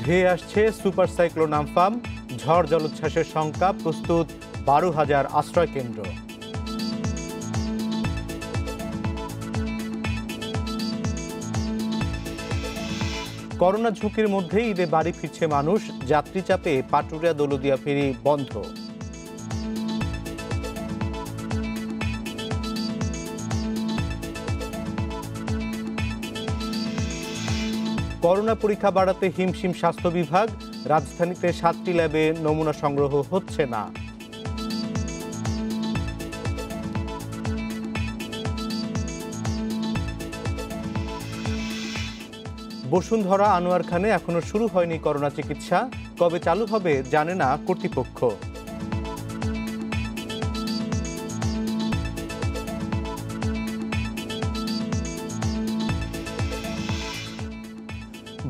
ধেয়ে আসছে super cyclone Amphan, ঝড় জলোচ্ছ্বাসের শঙ্কা, প্রস্তুত 12,000 আশ্রয় কেন্দ্র। করোনা ঝুঁকির মধ্যে ঈদে বাড়ি ফিরছে মানুষ, যাত্রী চাপে পাটুরিয়া দৌলতদিয়া ফেরি বন্ধ। করোনা পরীক্ষা বাড়াতে হিমশিম স্বাস্থ্য বিভাগ, রাজধানীতে 7টি ল্যাবে নমুনা সংগ্রহ হচ্ছে না। বসুন্ধরা আনোয়ার খানে এখনো শুরু হয়নি করোনা চিকিৎসা, কবে চালু হবে জানে না কর্তৃপক্ষ।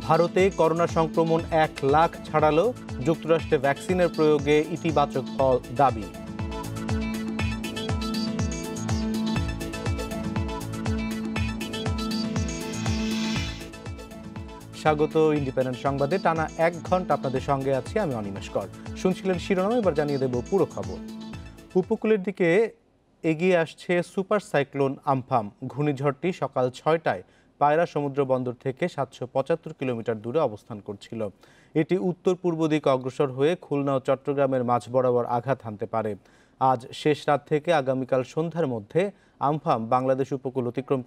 ভারতে করোনা সংক্রমণ 1 লাখ ছাড়ালো, যুক্তরাষ্ট্রে ভ্যাকসিনের প্রয়োগে ইতিবাচক ফল দাবি। স্বাগত ইন্ডিপেন্ডেন্ট সংবাদে। টানা 1 ঘন্টা আপনাদের সঙ্গে আছি আমি অনিমেষ কর। শুনছিলেন শিরোনাম, এবার জানিয়ে দেব পুরো খবর। উপকূলের দিকে এগিয়ে আসছে সুপার সাইক্লোন আম্ফান। ঘূর্ণিঝড়টি সকাল 6টায় পায়রা সমুদ্র বন্দর থেকে 775 কিলোমিটার দূরে অবস্থান করছিল। এটি উত্তর পূর্ব দিকে অগ্রসর হয়ে খুলনা ও চট্টগ্রামের মাঝ বরাবর আঘাত হানতে পারে। আজ শেষ রাত থেকে আগামীকাল সন্ধ্যার মধ্যে আম্ফান বাংলাদেশ উপকূল অতিক্রম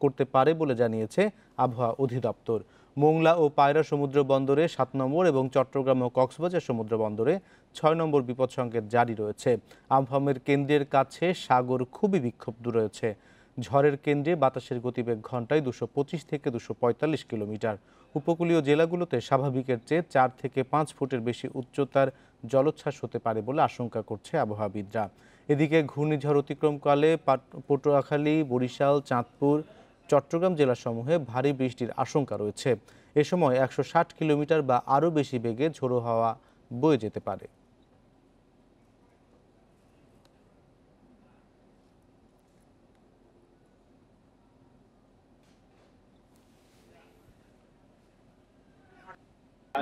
করতে পারে বলে জানিয়েছে আবহাওয়া অধিদপ্তর। মোংলা ও পায়রা সমুদ্র বন্দরে 7 নম্বর এবং চট্টগ্রাম ও কক্সবাজার সমুদ্র বন্দরে 6 নম্বর বিপদ সংকেত জারি রয়েছে। আম্ফানের কেন্দ্রের কাছে সাগর খুবই বিক্ষুব্ধ রয়েছে। ঝড়ের কেন্দ্রে বাতাসের গতিবেগ ঘন্টায় 225 থেকে 245 কিলোমিটার। উপকূলীয় জেলাগুলোতে স্বাভাবিকের চেয়ে 4 থেকে 5 ফুটের বেশি উচ্চতার জলোচ্ছ্বাস হতে পারে বলে আশঙ্কা করছে আবহাওয়াবিদরা। এদিকে ঘূর্ণিঝড় অতিক্রমকালে পটুয়াখালী, বরিশাল, চাঁদপুর, চট্টগ্রাম জেলাসমূহে ভারী বৃষ্টির আশঙ্কা রয়েছে। এ সময় 160 কিলোমিটার বা আরও বেশি বেগে ঝোড়ো হাওয়া বয়ে যেতে পারে।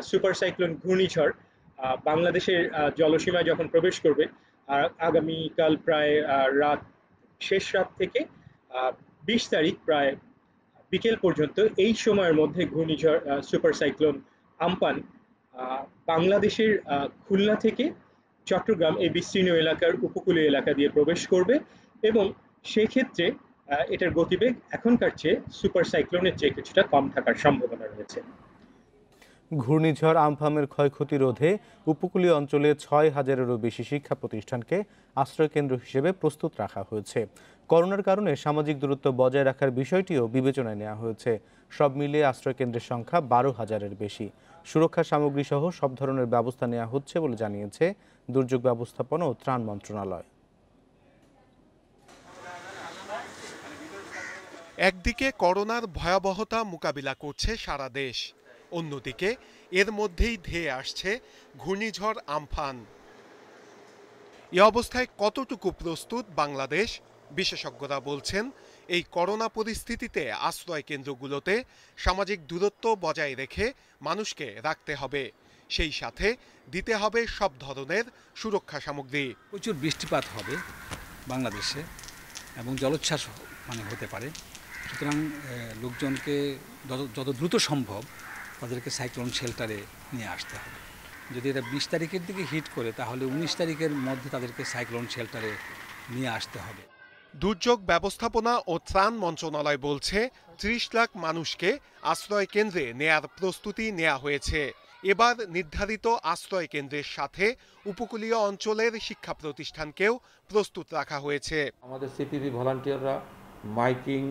সুপার সাইক্লোন ঘূর্ণিঝড় বাংলাদেশের জলসীমায় যখন প্রবেশ করবে, আগামীকাল প্রায় শেষ রাত থেকে 20 তারিখ প্রায় বিকেল পর্যন্ত এই সময়ের মধ্যে ঘূর্ণিঝড় সুপার সাইক্লোন আম্পান বাংলাদেশের খুলনা থেকে চট্টগ্রাম এই বিস্তীর্ণ এলাকার উপকূলীয় এলাকা দিয়ে প্রবেশ করবে এবং সেক্ষেত্রে এটার গতিবেগ এখনকার চেয়ে সুপার সাইক্লোনের চেয়ে কিছুটা কম থাকার সম্ভাবনা রয়েছে। ঘূর্ণিঝড় আম্ফানের ক্ষয়ক্ষতি রোধে উপকূলীয় অঞ্চলে 6,000-এরও বেশি শিক্ষা প্রতিষ্ঠানকে আশ্রয়কেন্দ্র হিসেবে প্রস্তুত রাখা হয়েছে। করোনার কারণে সামাজিক দূরত্ব বজায় রাখার বিষয়টিও বিবেচনায় নেওয়া হয়েছে। সব মিলিয়ে আশ্রয়কেন্দ্রের সংখ্যা 12,000-এর বেশি। সুরক্ষা সামগ্রী সহ সব ধরনের ব্যবস্থা নেওয়া হচ্ছে বলে জানিয়েছে দুর্যোগ ব্যবস্থাপনা ও ত্রাণ মন্ত্রণালয়। একদিকে করোনার ভয়াবহতা মোকাবিলা করছে সারা দেশ, অন্যদিকে এর মধ্যেই ধেয়ে আসছে ঘূর্ণিঝড় আম্ফান। এ অবস্থায় কতটুকু প্রস্তুত বাংলাদেশ? বিশেষজ্ঞরা বলছেন, এই করোনা পরিস্থিতিতে আশ্রয় কেন্দ্রগুলোতে সামাজিক দূরত্ব বজায় রেখে মানুষকে রাখতে হবে, সেই সাথে দিতে হবে সব ধরনের সুরক্ষা সামগ্রী। প্রচুর বৃষ্টিপাত হবে বাংলাদেশে এবং জলোচ্ছ্বাস হতে পারে। সুতরাং লোকজনকে যত দ্রুত সম্ভব তাদেরকে সাইক্লোন শেল্টারে নিয়ে আসতে হবে। যদি এটা 20 তারিখের দিকে হিট করে তাহলে 19 তারিখের মধ্যে তাদেরকে সাইক্লোন শেল্টারে নিয়ে আসতে হবে। দুর্যোগ ব্যবস্থাপনা ও ত্রাণ মন্ত্রণালয় বলছে 30 লাখ মানুষকে আশ্রয় কেন্দ্রে নেয়ার প্রস্তুতি নেওয়া হয়েছে। এবার নির্ধারিত আশ্রয় কেন্দ্রের সাথে উপকূলীয় অঞ্চলের শিক্ষা প্রতিষ্ঠানকেও প্রস্তুত রাখা হয়েছে। আমাদের সিপিবি ভলান্টিয়াররা মাইকিং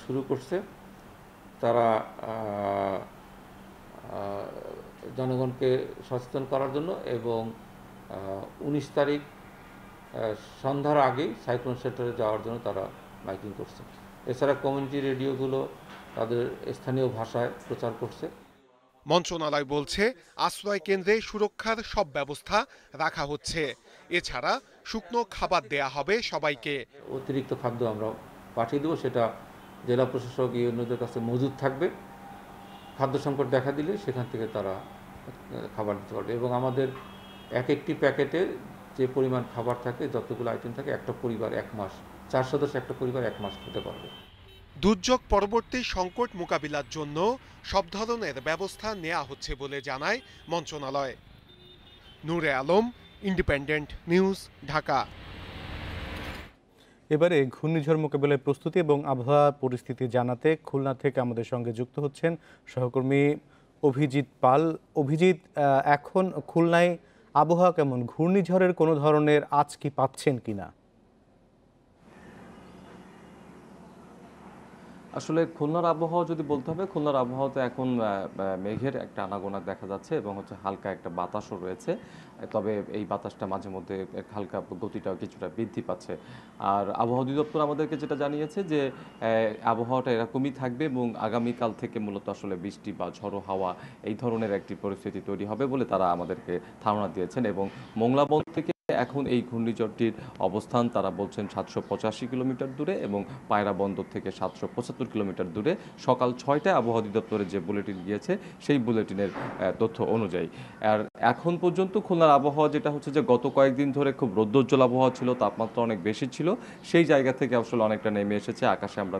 শুরু করছে। তারা জনগণকে সচেতন করার জন্য এবং 19 তারিখ সন্ধ্যার আগেই সাইক্লোন শেল্টারে যাওয়ার জন্য তারা মাইকিং করছে। এছাড়া কমিউনিটি রেডিওগুলো তাদের স্থানীয় ভাষায় প্রচার করছে। মন্ত্রণালয় বলছে আশ্রয় কেন্দ্রে সুরক্ষার সব ব্যবস্থা রাখা হচ্ছে। এছাড়া শুকনো খাবার দেয়া হবে সবাইকে। অতিরিক্ত খাদ্য আমরা পাঠিয়ে দেবো, সেটা জেলা প্রশাসক ইউএনওদের কাছে মজুদ থাকবে। খাদ্য সংকট দেখা দিলে সেখান থেকে তারা খাবার দিতে পারবে। এবং আমাদের এক একটি প্যাকেটে যে পরিমাণ খাবার থাকে, যতগুলো আইটেম থাকে, একটা পরিবার 1 মাস, 4 সদস্য একটা পরিবার 1 মাস খেতে পারবে। দুর্যোগ পরবর্তী সংকট মোকাবিলার জন্য সব ধরনের ব্যবস্থা নেওয়া হচ্ছে বলে জানায় মন্ত্রণালয়। নূরে আলম, ইন্ডিপেন্ডেন্ট নিউজ, ঢাকা। এবারে ঘূর্ণিঝড় মোকাবেলায় প্রস্তুতি এবং আবহাওয়া পরিস্থিতি জানাতে খুলনা থেকে আমাদের সঙ্গে যুক্ত হচ্ছেন সহকর্মী অভিজিৎ পাল। অভিজিৎ, এখন খুলনায় আবহাওয়া কেমন? ঘূর্ণিঝড়ের কোনো ধরনের আঁচ কি পাচ্ছেন কিনা? আসলে খুলনার আবহাওয়া যদি বলতে হবে, খুলনার আবহাওয়াতে এখন মেঘের একটা আনাগোনা দেখা যাচ্ছে এবং হচ্ছে হালকা একটা বাতাসও রয়েছে। তবে এই বাতাসটা মাঝে মধ্যে হালকা গতিটাও কিছুটা বৃদ্ধি পাচ্ছে। আর আবহাওয়া অধিদপ্তর আমাদেরকে যেটা জানিয়েছে যে আবহাওয়াটা এরকমই থাকবে এবং আগামীকাল থেকে মূলত আসলে বৃষ্টি বা ঝড়ো হাওয়া এই ধরনের একটি পরিস্থিতি তৈরি হবে বলে তারা আমাদেরকে ধারণা দিয়েছেন। এবং মোংলা বন্দর থেকে এখন এই ঘূর্ণিঝড়টির অবস্থান তারা বলছেন 785 কিলোমিটার দূরে এবং পায়রা বন্দর থেকে 775 কিলোমিটার দূরে। সকাল 6টায় আবহাওয়া অধিদপ্তরের যে বুলেটিন গিয়েছে সেই বুলেটিনের তথ্য অনুযায়ী। আর এখন পর্যন্ত খুলনার আবহাওয়া যেটা হচ্ছে যে গত কয়েকদিন ধরে খুব রৌদ্রোজ্জ্বল আবহাওয়া ছিল, তাপমাত্রা অনেক বেশি ছিল, সেই জায়গা থেকে আসলে অনেকটা নেমে এসেছে। আকাশে আমরা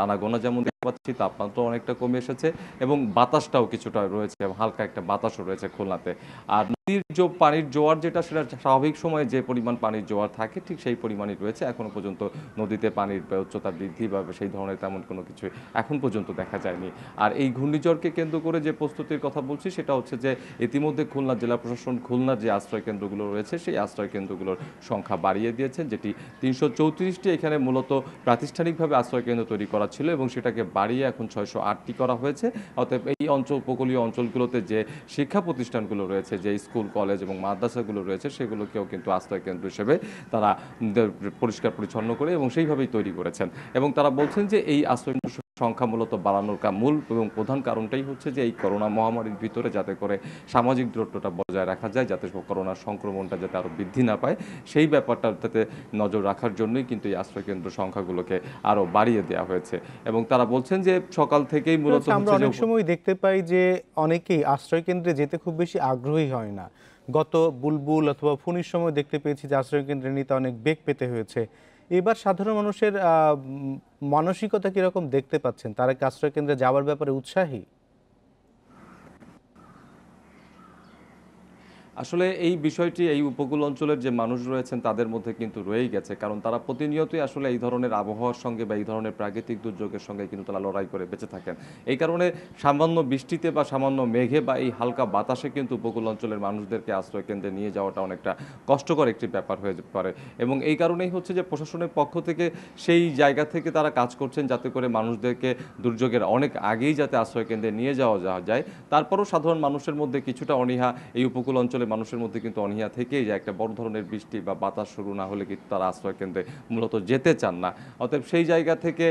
আনাগোনা যেমন দেখতে পাচ্ছি, তাপমাত্রা অনেকটা কমে এসেছে এবং বাতাসটাও কিছুটা রয়েছে, হালকা একটা বাতাসও রয়েছে খুলনাতে। আর নদীর যে পানির জোয়ার যেটা, সেটা স্বাভাবিক সময়ে যে পরিমাণ পানির জোয়ার থাকে ঠিক সেই পরিমাণই রয়েছে। এখনো পর্যন্ত নদীতে পানির উচ্চতা বৃদ্ধি বা সেই ধরনের তেমন কোনো কিছু এখন পর্যন্ত দেখা যায়নি। আর এই ঘূর্ণিঝড়কে কেন্দ্র করে যে প্রস্তুতির কথা বলছি সেটা হচ্ছে যে ইতিমধ্যে খুলনা জেলা প্রশাসন খুলনার যে আশ্রয় কেন্দ্রগুলো রয়েছে সেই আশ্রয় কেন্দ্রগুলোর সংখ্যা বাড়িয়ে দিয়েছেন, যেটি 334টি এখানে মূলত প্রাতিষ্ঠানিকভাবে আশ্রয় কেন্দ্র তৈরি করা ছিল এবং সেটাকে বাড়িয়ে এখন 608টি করা হয়েছে। অতএব এই উপকূলীয় অঞ্চলগুলোতে যে শিক্ষা প্রতিষ্ঠানগুলো রয়েছে, যে স্কুল, কলেজ এবং মাদ্রাসাগুলো রয়েছে, সেগুলোকেও কিন্তু আশ্রয় কেন্দ্র হিসেবে তারা পরিষ্কার পরিচ্ছন্ন করে এবং সেইভাবেই তৈরি করেছেন। এবং তারা বলছেন যে এই আশ্রয় সংখ্যা মূলত বাড়ানোর মূল এবং প্রধান কারণটাই হচ্ছে যে এই করোনা মহামারীর ভিতরে যাতে করে সামাজিক দূরত্বটা বজায় রাখা যায়, যাতে করোনার সংক্রমণটা যাতে আরও বৃদ্ধি না পায়, সেই ব্যাপারটাতে নজর রাখার জন্যই কিন্তু এই আশ্রয়কেন্দ্র সংখ্যাগুলোকে আরও বাড়িয়ে দেওয়া হয়েছে। এবং তারা বলছেন যে সকাল থেকেই মূলত আমরা অনেক সময় দেখতে পাই যে অনেকেই আশ্রয় কেন্দ্রে যেতে খুব বেশি আগ্রহী হয় না। গত বুলবুল অথবা ফণীর সময় দেখতে পেয়েছি যে আশ্রয় কেন্দ্রে নিতে অনেক বেগ পেতে হয়েছে। এবার সাধারণ মানুষের মানসিকতা কিরকম দেখতে পাচ্ছেন? তারা কি আশ্রয় কেন্দ্রে যাওয়ার ব্যাপারে উৎসাহী? আসলে এই বিষয়টি এই উপকূল অঞ্চলের যে মানুষ রয়েছেন তাদের মধ্যে কিন্তু রয়েই গেছে, কারণ তারা প্রতিনিয়তই আসলে এই ধরনের আবহাওয়ার সঙ্গে বা এই ধরনের প্রাকৃতিক দুর্যোগের সঙ্গে কিন্তু তারা লড়াই করে বেঁচে থাকেন। এই কারণে সামান্য বৃষ্টিতে বা সামান্য মেঘে বা এই হালকা বাতাসে কিন্তু উপকূল অঞ্চলের মানুষদেরকে আশ্রয় কেন্দ্রে নিয়ে যাওয়াটা অনেকটা কষ্টকর একটি ব্যাপার হয়ে পারে। এবং এই কারণেই হচ্ছে যে প্রশাসনের পক্ষ থেকে সেই জায়গা থেকে তারা কাজ করছেন যাতে করে মানুষদেরকে দুর্যোগের অনেক আগেই যাতে আশ্রয় কেন্দ্রে নিয়ে যাওয়া যায়। তারপরও সাধারণ মানুষের মধ্যে কিছুটা অনীহা, এই উপকূল অঞ্চলে মানুষের মধ্যে কিন্তু অনীহা থেকেই যায়। একটা বড় ধরনের বৃষ্টি বা বাতাস শুরু না হলে কিন্তু তারা আশ্রয় কেন্দ্রে মূলত যেতে চান না। অতএব সেই জায়গা থেকে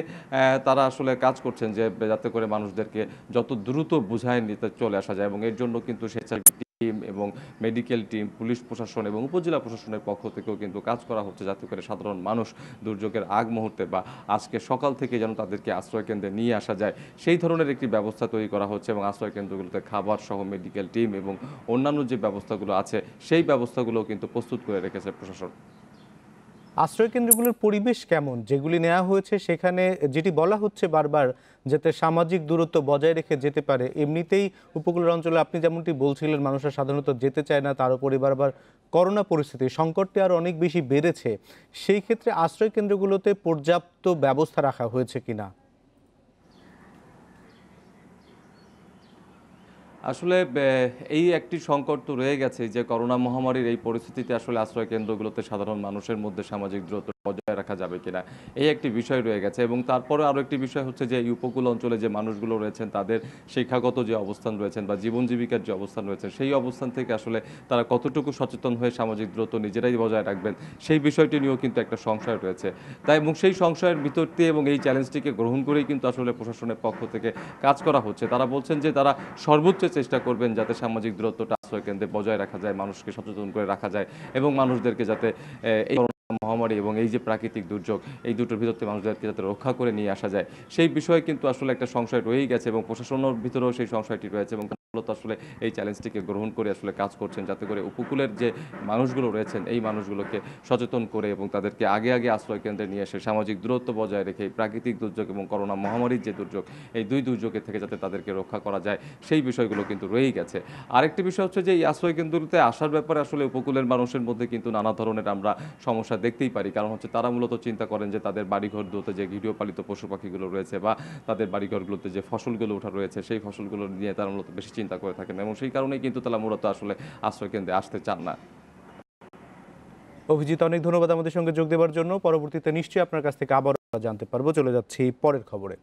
তারা আসলে কাজ করছেন যে যাতে করে মানুষদেরকে যত দ্রুত বুঝায় নিতে চলে আসা যায়। এবং এর জন্য কিন্তু স্বেচ্ছাসেবী টিম এবং মেডিকেল টিম, পুলিশ প্রশাসন এবং উপজেলা প্রশাসনের পক্ষ থেকেও কিন্তু কাজ করা হচ্ছে যাতে করে সাধারণ মানুষ দুর্যোগের আগ মুহূর্তে বা আজকে সকাল থেকে যেন তাদেরকে আশ্রয় কেন্দ্রে নিয়ে আসা যায় সেই ধরনের একটি ব্যবস্থা তৈরি করা হচ্ছে। এবং আশ্রয় কেন্দ্রগুলোতে খাবার সহ মেডিকেল টিম এবং অন্যান্য যে ব্যবস্থাগুলো আছে সেই ব্যবস্থাগুলোও কিন্তু প্রস্তুত করে রেখেছে প্রশাসন। আশ্রয় কেন্দ্রগুলোর পরিবেশ কেমন? যেগুলি নেওয়া হয়েছে সেখানে যেটি বলা হচ্ছে বারবার যাতে সামাজিক দূরত্ব বজায় রেখে যেতে পারে, এমনিতেই উপকূলের অঞ্চলে আপনি যেমনটি বলছিলেন মানুষরা সাধারণত যেতে চায় না, তার উপরে বারবার করোনা পরিস্থিতি সংকটটি আরও অনেক বেশি বেড়েছে। সেই ক্ষেত্রে আশ্রয় কেন্দ্রগুলোতে পর্যাপ্ত ব্যবস্থা রাখা হয়েছে কিনা? আসলে এই একটি সংকট তো রয়ে গেছে যে করোনা মহামারীর এই পরিস্থিতিতে আসলে আশ্রয় কেন্দ্রগুলোতে সাধারণ মানুষের মধ্যে সামাজিক দূরত্ব বজায় রাখা যাবে কিনা এই একটি বিষয় রয়ে গেছে। এবং তারপরে আরও একটি বিষয় হচ্ছে যে এই উপকূল অঞ্চলে যে মানুষগুলো রয়েছেন তাদের শিক্ষাগত যে অবস্থান রয়েছেন বা জীবন জীবিকার যে অবস্থান রয়েছে সেই অবস্থান থেকে আসলে তারা কতটুকু সচেতন হয়ে সামাজিক দূরত্ব নিজেরাই বজায় রাখবেন সেই বিষয়টি নিয়েও কিন্তু একটা সংশয় রয়েছে। তাই এবং সেই সংশয়ের ভিতর দিয়ে এবং এই চ্যালেঞ্জটিকে গ্রহণ করেই কিন্তু আসলে প্রশাসনের পক্ষ থেকে কাজ করা হচ্ছে। তারা বলছেন যে তারা সর্বোচ্চ চেষ্টা করবেন যাতে সামাজিক দূরত্বটা আশ্রয় কেন্দ্রে বজায় রাখা যায়, মানুষকে সচেতন করে রাখা যায় এবং মানুষদেরকে যাতে এই মহামারী এবং এই যে প্রাকৃতিক দুর্যোগ এই দুটোর ভিতর থেকে মানুষদেরকে যাতে রক্ষা করে নিয়ে আসা যায় সেই বিষয়ে কিন্তু আসলে একটা সংশয় রয়েই গেছে এবং প্রশাসনের ভিতরেও সেই সংশয়টি রয়েছে। এবং মূলত আসলে এই চ্যালেঞ্জটিকে গ্রহণ করে আসলে কাজ করছেন, যাতে করে উপকূলের যে মানুষগুলো রয়েছেন এই মানুষগুলোকে সচেতন করে এবং তাদেরকে আগে আগে আশ্রয় কেন্দ্রে নিয়ে এসে সামাজিক দূরত্ব বজায় রেখে প্রাকৃতিক দুর্যোগ এবং করোনা মহামারীর যে দুর্যোগ, এই দুই দুর্যোগের থেকে যাতে তাদেরকে রক্ষা করা যায় সেই বিষয়গুলো কিন্তু রয়েই গেছে। আরেকটি বিষয় হচ্ছে যে এই আশ্রয় কেন্দ্রগুলোতে আসার ব্যাপারে আসলে উপকূলের মানুষের মধ্যে কিন্তু নানা ধরনের আমরা সমস্যা দেখতেই পারি। কারণ হচ্ছে তারা মূলত চিন্তা করেন যে তাদের বাড়িঘরগুলোতে যে গৃহপালিত পশু পাখিগুলো রয়েছে বা তাদের বাড়িঘরগুলোতে যে ফসলগুলো ওঠা রয়েছে সেই ফসলগুলো নিয়ে তারা মূলত বেশি চিন্তা করে থাকেন এবং সেই কারণেই কিন্তু তারা মূলত আসলে আশ্রয় কেন্দ্রে আসতে চান না। অভিজিৎ, অনেক ধন্যবাদ আমাদের সঙ্গে যোগ দেওয়ার জন্য। পরবর্তীতে নিশ্চয়ই আপনার কাছ থেকে আবার জানতে পারবো। চলে যাচ্ছি পরের খবরে।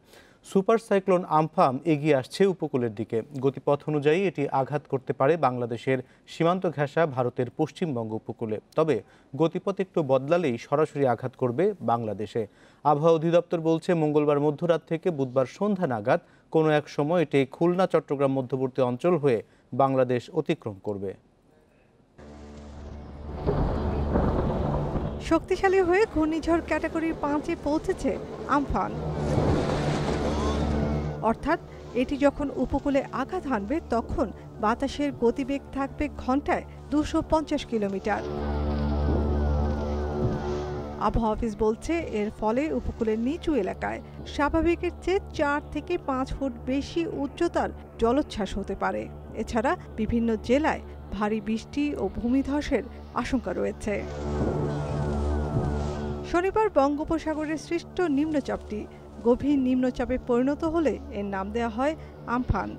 সুপার সাইক্লোন আমফান এগিয়ে আসছে উপকূলের দিকে। গতিপথ অনুযায়ী এটি আঘাত করতে পারে বাংলাদেশের সীমান্ত ঘেঁষা ভারতের পশ্চিমবঙ্গ উপকূলে। তবে গতিপথ একটু বদলালেই সরাসরি আঘাত করবে বাংলাদেশে। আবহাওয়া অধিদপ্তর বলছে মঙ্গলবার মধ্যরাত থেকে বুধবার সন্ধ্যা নাগাদ কোনো এক সময় এটি খুলনা চট্টগ্রাম মধ্যবর্তী অঞ্চল হয়ে বাংলাদেশ অতিক্রম করবে। শক্তিশালী হয়ে ঘূর্ণিঝড় ক্যাটাগরি 5-এ পৌঁছেছে আমফান। অর্থাৎ এটি যখন উপকূলে আঘাত হানবে তখন বাতাসের গতিবেগ থাকবে ঘন্টায় 250 কিলোমিটার। আবহাওয়া অফিস বলছে এর ফলে উপকূলের নিচু এলাকায় স্বাভাবিকের চেয়ে 4 থেকে 5 ফুট বেশি উচ্চতার জলোচ্ছ্বাস হতে পারে। এছাড়া বিভিন্ন জেলায় ভারী বৃষ্টি ও ভূমিধসের আশঙ্কা রয়েছে। শনিবার বঙ্গোপসাগরের সৃষ্ট নিম্নচাপটি গভীর নিম্নচাপে পরিণত হলে এর নাম দেওয়া হয় আমফান।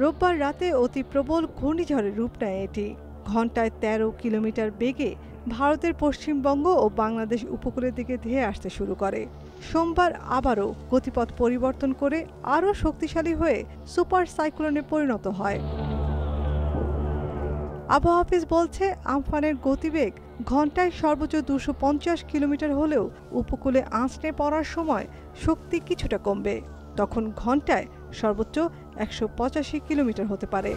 রোববার রাতে অতি প্রবল ঘূর্ণিঝড়ের রূপ নেয় এটি। ঘন্টায় 13 কিলোমিটার বেগে ভারতের পশ্চিমবঙ্গ ও বাংলাদেশ উপকূলের দিকে ধেয়ে আসতে শুরু করে। সোমবার আবারও গতিপথ পরিবর্তন করে আরও শক্তিশালী হয়ে সুপার সাইক্লোনে পরিণত হয়। আবহাওয়া অফিস বলছে আমফানের গতিবেগ ঘন্টায় সর্বোচ্চ 250 কিলোমিটার হলেও উপকূলে আঁচড়ে পড়ার সময় শক্তি কিছুটা কমবে। তখন ঘন্টায় সর্বোচ্চ 185 কিলোমিটার হতে পারে।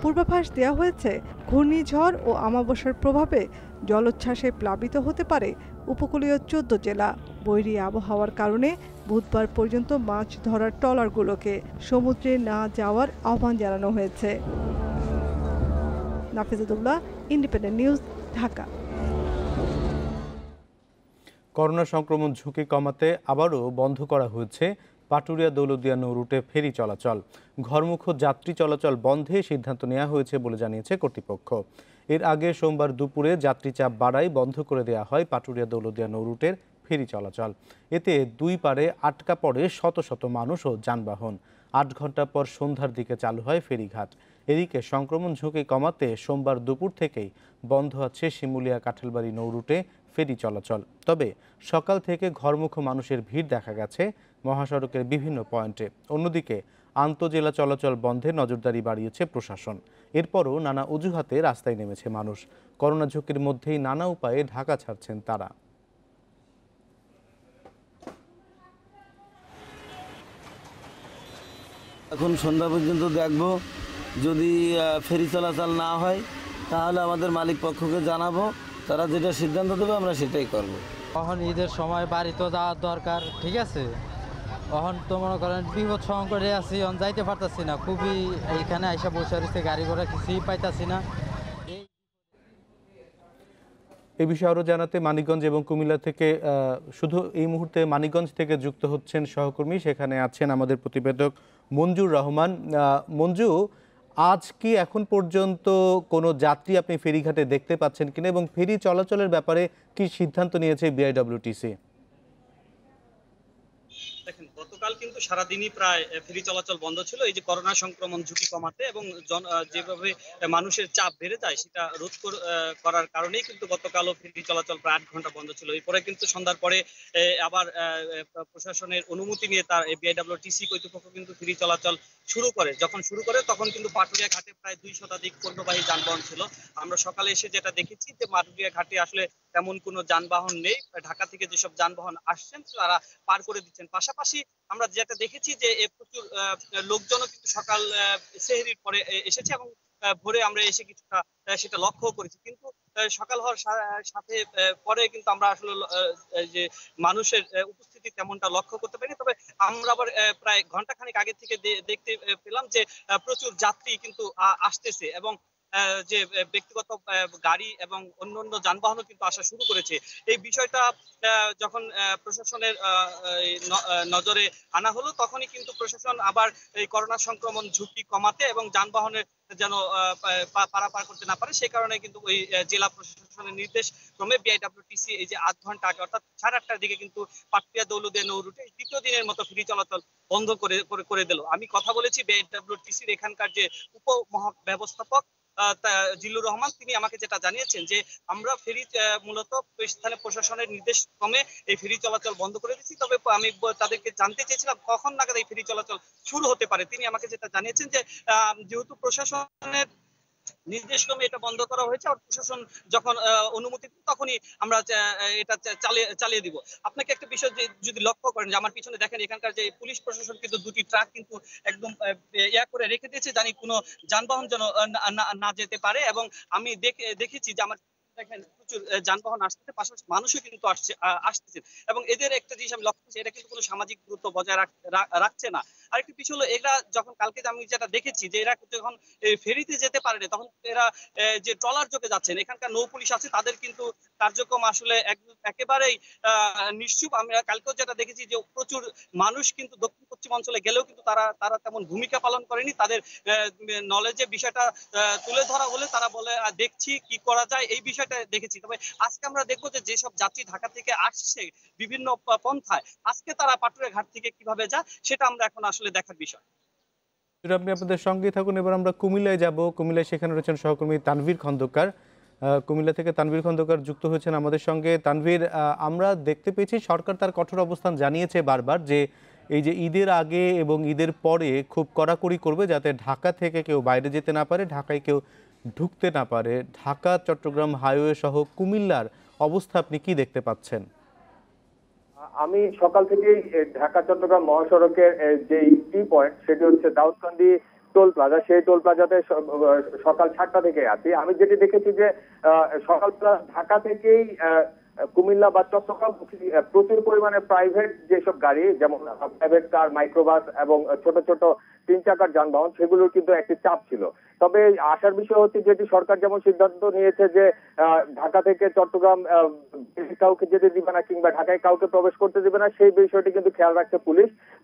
পূর্বাভাস দেওয়া হয়েছে ঘূর্ণিঝড় ও আমাবস্যার প্রভাবে জলোচ্ছ্বাসে প্লাবিত হতে পারে উপকূলীয় 14 জেলা। বৈরী আবহাওয়ার কারণে বুধবার পর্যন্ত মাছ ধরার ট্রলারগুলোকে সমুদ্রে না যাওয়ার আহ্বান জানানো হয়েছে। নাফিজুদ্দৌলা, ইন্ডিপেন্ডেন্ট নিউজ, ঢাকা। করোনা সংক্রমণ ঝুঁকি কমাতে আবারও বন্ধ করা হয়েছে পাটুরিয়া দৌলতদিয়া নৌ রুটে ফেরি চলাচল। ঘরমুখ যাত্রী চলাচল বন্ধে সিদ্ধান্ত নেওয়া হয়েছে বলে জানিয়েছে কর্তৃপক্ষ। এর আগে সোমবার দুপুরে যাত্রী চাপ বাড়ায় বন্ধ করে দেওয়া হয় পাটুরিয়া দৌলতদিয়া নৌ রুটের ফেরি চলাচল। এতে দুই পারে আটকা পড়ে শত শত মানুষ ও যানবাহন। 8 ঘন্টা পর সন্ধ্যার দিকে চালু হয় ফেরিঘাট। এদিকে সংক্রমণ ঝুঁকি কমাতে সোমবার দুপুর থেকেই বন্ধ আছে শিমুলিয়া কাঁঠালবাড়ি নৌ রুটে ফেরি চলাচল। তবে সকাল থেকে ঘরমুখ মানুষের ভিড় দেখা গেছে মহাসড়কের বিভিন্ন পয়েন্টে। অন্যদিকে আন্তজেলা চলাচল বন্ধে নজরদারি বাড়িয়েছে প্রশাসন। এরপরও নানা অজুহাতে রাস্তায় নেমেছে মানুষ। করোনা ঝুঁকির মধ্যেই নানা উপায়ে ঢাকা ছাড়ছেন তারা। এখন সন্ধ্যা পর্যন্ত দেখব, যদি ফেরি চলাচল না হয় তাহলে আমাদের মালিক পক্ষকে জানাবো, তারা যেটা সিদ্ধান্ত দেবে আমরা সেটাই করব। এখন ঈদের সময় বাড়ি তো যাওয়ার দরকার, ঠিক আছে। এখন তো মনে করেন বিপদ সংকটে আছি, এখন যাইতে পারতাছি না। খুবই এইখানে আইসা বসে রয়েছে, গাড়ি ঘোড়া কিছুই পাইতাছি না। এই বিষয়ে আরও জানাতে মানিকগঞ্জ এবং কুমিল্লা থেকে শুধু এই মুহূর্তে মানিকগঞ্জ থেকে যুক্ত হচ্ছেন সহকর্মী, সেখানে আছেন আমাদের প্রতিবেদক মঞ্জুর রহমান। মঞ্জু, আজ কি এখন পর্যন্ত কোনো যাত্রী আপনি ফেরিঘাটে দেখতে পাচ্ছেন কিনা এবং ফেরি চলাচলের ব্যাপারে কি সিদ্ধান্ত নিয়েছে বিআইডব্লিউটিসি? দেখেন, গতকাল কিন্তু সারাদিনই প্রায় ফেরি চলাচল বন্ধ ছিল এই যে করোনা সংক্রমণ ঝুঁকি কমাতে এবং যেভাবে মানুষের চাপ বেড়ে যায় সেটা রোধ করার কারণেই কিন্তু গতকালও ফেরি চলাচল প্রায় 8 ঘন্টা বন্ধ ছিল। এরপরে কিন্তু সন্ধ্যার পরে আবার প্রশাসনের অনুমতি নিয়ে তার বিআইডব্লিউটিসি কর্তৃপক্ষ কিন্তু ফেরি চলাচল শুরু করে। যখন শুরু করে তখন কিন্তু পাটুরিয়া ঘাটে প্রায় 2 শতাধিক পণ্যবাহী যানবাহন ছিল। আমরা সকালে এসে যেটা দেখেছি যে পাটুরিয়া ঘাটে আসলে তেমন কোনো যানবাহন নেই। ঢাকা থেকে যেসব যানবাহন আসছেন তারা পার করে দিচ্ছেন। পাশাপাশি আমরা যেটা দেখেছি যে প্রচুর লোকজনও কিন্তু সকাল সেহরির পরে এসেছে এবং ভোরে আমরা এসে কিছুটা সেটা লক্ষ্য করেছি। কিন্তু সকাল হওয়ার সাথে পরে কিন্তু আমরা আসলে যে মানুষের উপস্থিতি পরিস্থিতি তেমনটা লক্ষ্য করতে পারিনি। তবে আমরা আবার প্রায় ঘন্টাখানেক আগে থেকে দেখতে পেলাম যে প্রচুর যাত্রী কিন্তু আসতেছে এবং যে ব্যক্তিগত গাড়ি এবং অন্যান্য যানবাহনও কিন্তু আসা শুরু করেছে। এই বিষয়টা যখন প্রশাসনের নজরে আনা হলো, তখনই কিন্তু প্রশাসন আবার এই করোনা সংক্রমণ ঝুঁকি কমাতে এবং যানবাহনের যেন পারাপার করতে না পারে, সে কারণে কিন্তু ওই জেলা প্রশাসনের নির্দেশ ক্রমে বিআইডব্লিউটিসি এই যে 8 ঘন্টা আগে অর্থাৎ 8:30টার দিকে কিন্তু পাটুরিয়া দৌলতদিয়া নৌ রুটে দ্বিতীয় দিনের মতো ফেরি চলাচল বন্ধ করে দিল। আমি কথা বলেছি বিআইডব্লিউটিসির এখানকার যে উপমহাব্যবস্থাপক জিল্লুর রহমান, তিনি আমাকে যেটা জানিয়েছেন যে আমরা ফেরি মূলত স্থানীয় প্রশাসনের নির্দেশ ক্রমে এই ফেরি চলাচল বন্ধ করে দিচ্ছি। তবে আমি তাদেরকে জানতে চেয়েছিলাম কখন নাগাদ এই ফেরি চলাচল শুরু হতে পারে। তিনি আমাকে যেটা জানিয়েছেন যে যেহেতু প্রশাসনের নির্দেশক্রমে এটা বন্ধ করা হয়েছে, আর প্রশাসন যখন অনুমতি দিবে তখনই আমরা এটা চালিয়ে দিব। আপনাকে একটা বিষয় যদি লক্ষ্য করেন যে আমার পিছনে দেখেন, এখানকার যে পুলিশ প্রশাসন কিন্তু দুটি ট্রাক কিন্তু একদম করে রেখে দিয়েছে, জানি কোনো যানবাহন যেন না যেতে পারে। এবং আমি দেখেছি যে আমার দেখেন প্রচুর যানবাহন আসতেছে, পাশাপাশি মানুষও কিন্তু আসতেছে এবং এদের একটা জিনিস আমি লক্ষ্য করছি, এটা কিন্তু কোনো সামাজিক দূরত্ব বজায় রাখছে না। আরেকটি বিষয় হলো, এরা যখন কালকে আমি যেটা দেখেছি যে এরা যখন ফেরিতে যেতে পারেনি, তখন এরা যে ট্রলার যোগে যাচ্ছেন, এখানকার নৌ পুলিশ আছে, তাদের কিন্তু কার্যক্রম আসলে একেবারেই নিশ্চুপ। আমরা কালকেও যেটা দেখেছি যে প্রচুর মানুষ কিন্তু দক্ষিণ পশ্চিম অঞ্চলে গেলেও কিন্তু তারা তেমন ভূমিকা পালন করেনি। তাদের নলেজে বিষয়টা তুলে ধরা হলে তারা বলে দেখছি কি করা যায়, এই বিষয়টা দেখেছি। তবে আজকে আমরা দেখবো যে যেসব যাত্রী ঢাকা থেকে আসছে বিভিন্ন পন্থায়, আজকে তারা পাটুরিয়া ঘাট থেকে কিভাবে যায় সেটা আমরা এখন আসলে দেখার বিষয়। আপনি আপনাদের সঙ্গে থাকুন। এবার আমরা কুমিল্লায় যাব। কুমিল্লায় সেখানে রয়েছেন সহকর্মী তানভীর খন্দকার। কুমিল্লা থেকে তানভীর খন্দকার যুক্ত হয়েছেন আমাদের সঙ্গে। তানভীর, আমরা দেখতে পেয়েছি সরকার তার কঠোর অবস্থান জানিয়েছে বারবার যে এই যে ঈদের আগে এবং ঈদের পরে খুব কড়াকড়ি করবে যাতে ঢাকা থেকে কেউ বাইরে যেতে না পারে, ঢাকায় কেউ ঢুকতে না পারে। ঢাকা চট্টগ্রাম হাইওয়ে সহ কুমিল্লার অবস্থা আপনি কি দেখতে পাচ্ছেন? আমি সকাল থেকেই ঢাকা চট্টগ্রাম মহাসড়কের যে কি পয়েন্ট, সেটি হচ্ছে দাউদকান্দি টোল প্লাজা। সেই টোল প্লাজাতে সকাল 7টা থেকে আছি। আমি যেটি দেখেছি যে সকালবেলা ঢাকা থেকেই কুমিল্লা বা চট্টগ্রাম প্রচুর পরিমাণে প্রাইভেট যেসব গাড়ি, যেমন প্রাইভেট কার, মাইক্রোবাস এবং ছোট ছোট 3 চাকার যানবাহন, সেগুলোর কিন্তু একটি চাপ ছিল। তবে আসার বিষয় হচ্ছে যেটি সরকার যেমন সিদ্ধান্ত নিয়েছে যে ঢাকা থেকে চট্টগ্রাম কাউকে যেতে দিবে না কিংবা ঢাকায় কাউকে প্রবেশ করতে দিবে না, সেই বিষয়টি কিন্তু খেয়াল রাখছে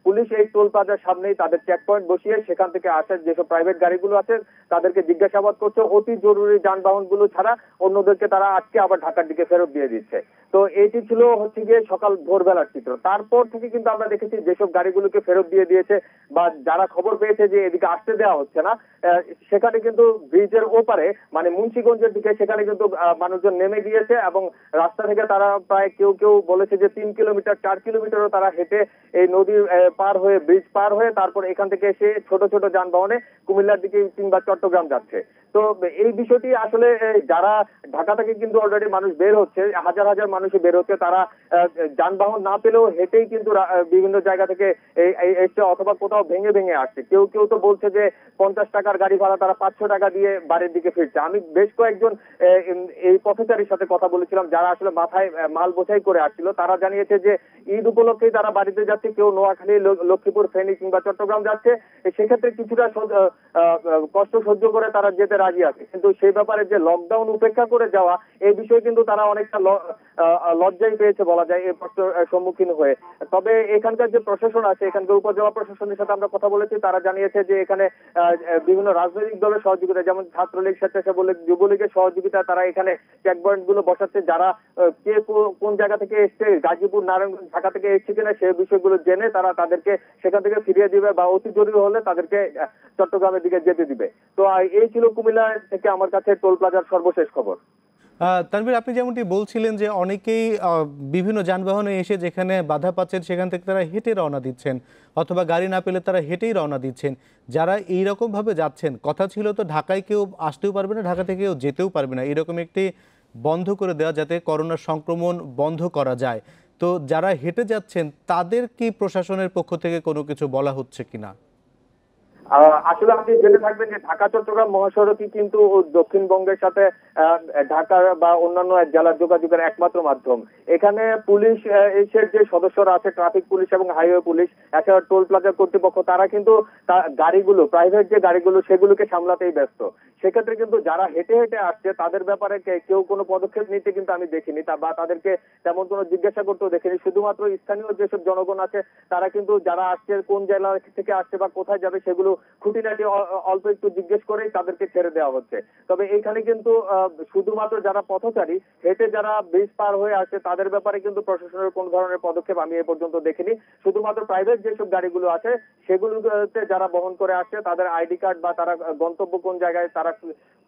পুলিশ এই টোল প্লাজার সামনেই তাদের চেক পয়েন্ট বসিয়ে সেখান থেকে আসা যেসব প্রাইভেট গাড়িগুলো আছে তাদেরকে জিজ্ঞাসাবাদ করছে। অতি জরুরি যানবাহনগুলো ছাড়া অন্যদেরকে তারা আজকে আবার ঢাকার দিকে ফেরত দিয়ে দিচ্ছে। তো এটি ছিল হচ্ছে গিয়ে সকাল ভোরবেলার চিত্র। তারপর থেকে কিন্তু আমরা দেখেছি যেসব গাড়িগুলোকে ফেরত দিয়ে দিয়েছে বা যারা খবর পেয়েছে যে এদিকে আসতে দেওয়া হচ্ছে না, সেখানে কিন্তু ব্রিজের ওপারে মানে মুন্সিগঞ্জের দিকে সেখানে কিন্তু মানুষজন নেমে গিয়েছে এবং রাস্তা থেকে তারা প্রায় কেউ বলেছে যে 3 কিলোমিটার 4 কিলোমিটারও তারা হেঁটে এই নদীর পার হয়ে, ব্রিজ পার হয়ে তারপর এখান থেকে এসে ছোট ছোট যানবাহনে কুমিল্লার দিকে কিংবা চট্টগ্রাম যাচ্ছে। তো এই বিষয়টি আসলে যারা ঢাকা থেকে কিন্তু অলরেডি মানুষ বের হচ্ছে, হাজার হাজার মানুষ বের হচ্ছে, তারা যানবাহন না পেলেও হেঁটেই কিন্তু বিভিন্ন জায়গা থেকে এসে অথবা কোথাও ভেঙে আসছে। কেউ তো বলছে যে 50 টাকার গাড়ি ভাড়া তারা 500 টাকা দিয়ে বাড়ির দিকে ফিরছে। আমি বেশ কয়েকজন এই পথচারীর সাথে কথা বলেছিলাম যারা আসলে মাথায় মাল বোঝাই করে আসছিল। তারা জানিয়েছে যে ঈদ উপলক্ষেই তারা বাড়িতে যাচ্ছে, কেউ নোয়াখালী, লক্ষ্মীপুর, ফেনী কিংবা চট্টগ্রাম যাচ্ছে। সেক্ষেত্রে কিছুটা কষ্ট সহ্য করে তারা যেতে রাজি আছে, কিন্তু সেই ব্যাপারে যে লকডাউন উপেক্ষা করে যাওয়া, এই বিষয়ে কিন্তু তারা অনেকটা লজ্জাই পেয়েছে বলা যায় এই প্রশ্নের সম্মুখীন হয়ে। তবে এখানকার যে প্রশাসন আছে, এখানকার উপজেলা প্রশাসনের সাথে আমরা কথা বলেছি, তারা জানিয়েছে যে এখানে বিভিন্ন রাজনৈতিক দলের সহযোগিতা, যেমন ছাত্রলীগ, স্বেচ্ছাসেবক লীগ, যুবলীগের সহযোগিতা, তারা এখানে চেক পয়েন্ট গুলো বসাচ্ছে। যারা কে কোন জায়গা থেকে এসছে, গাজীপুর, নারায়ণগঞ্জ, ঢাকা থেকে এসছে কিনা সেই বিষয়গুলো জেনে তারা তাদেরকে সেখান থেকে ফিরিয়ে দিবে বা অতি জরুরি হলে তাদেরকে চট্টগ্রামের দিকে যেতে দিবে। তো এই ছিল কুমিল্লা থেকে আমার কাছে টোল প্লাজার সর্বশেষ খবর। তানভীর, আপনি যেমনটি বলছিলেন যে অনেকেই বিভিন্ন যানবাহনে এসে যেখানে বাধা পাচ্ছেন সেখান থেকে তারা হেঁটে রওনা দিচ্ছেন, অথবা গাড়ি না পেলে তারা হেঁটেই রওনা দিচ্ছেন। যারা এইরকমভাবে যাচ্ছেন, কথা ছিল তো ঢাকায় কেউ আসতেও পারবে না, ঢাকা থেকে কেউ যেতেও পারবে না, এরকম একটি বন্ধ করে দেওয়া যাতে করোনার সংক্রমণ বন্ধ করা যায়। তো যারা হেঁটে যাচ্ছেন তাদের কি প্রশাসনের পক্ষ থেকে কোনো কিছু বলা হচ্ছে কিনা? আসলে আপনি জেনে থাকবেন যে ঢাকা চট্টগ্রাম মহাসড়কই কিন্তু দক্ষিণবঙ্গের সাথে ঢাকার বা অন্যান্য জেলার যোগাযোগের একমাত্র মাধ্যম। এখানে পুলিশ এর যে সদস্যরা আছে, ট্রাফিক পুলিশ এবং হাইওয়ে পুলিশ, এছাড়া টোল প্লাজা কর্তৃপক্ষ, তারা কিন্তু গাড়িগুলো, প্রাইভেট যে গাড়িগুলো, সেগুলোকে সামলাতেই ব্যস্ত। সেক্ষেত্রে কিন্তু যারা হেঁটে হেঁটে আসছে তাদের ব্যাপারে কেউ কোনো পদক্ষেপ নিতে কিন্তু আমি দেখিনি, বা তাদেরকে তেমন কোনো জিজ্ঞাসা করতেও দেখিনি। শুধুমাত্র স্থানীয় যেসব জনগণ আছে তারা কিন্তু যারা আসছে, কোন জেলা থেকে আসছে বা কোথায় যাবে, সেগুলো খুঁটিনাটি অল্প একটু জিজ্ঞেস করেই তাদেরকে ছেড়ে দেওয়া হচ্ছে। তবে এইখানে কিন্তু শুধুমাত্র যারা পথচারী, হেঁটে যারা ব্রিজ পার হয়ে আসছে, তাদের ব্যাপারে কিন্তু প্রশাসনের কোন ধরনের পদক্ষেপ আমি এ পর্যন্ত দেখিনি। শুধুমাত্র প্রাইভেট যেসব গাড়িগুলো আছে সেগুলোতে যারা বহন করে আসছে, তাদের আইডি কার্ড বা তারা গন্তব্য কোন জায়গায়, তারা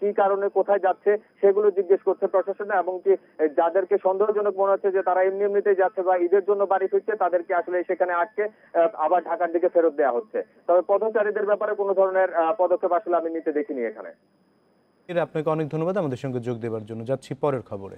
কি কারণে কোথায় যাচ্ছে, সেগুলো জিজ্ঞেস করছে প্রশাসন। এবং কি যাদেরকে সন্দেহজনক মনে হচ্ছে যে তারা এমনিতেই যাচ্ছে বা ঈদের জন্য বাড়ি ফিরছে, তাদেরকে আসলে সেখানে আটকে আবার ঢাকার দিকে ফেরত দেওয়া হচ্ছে। তবে পথচারীদের ব্যাপারে কোনো ধরনের পদক্ষেপ আসলে আমি নিতে দেখিনি এখানে। আপনাকে অনেক ধন্যবাদ আমাদের সঙ্গে যোগ দেওয়ার জন্য। যাচ্ছি পরের খবরে।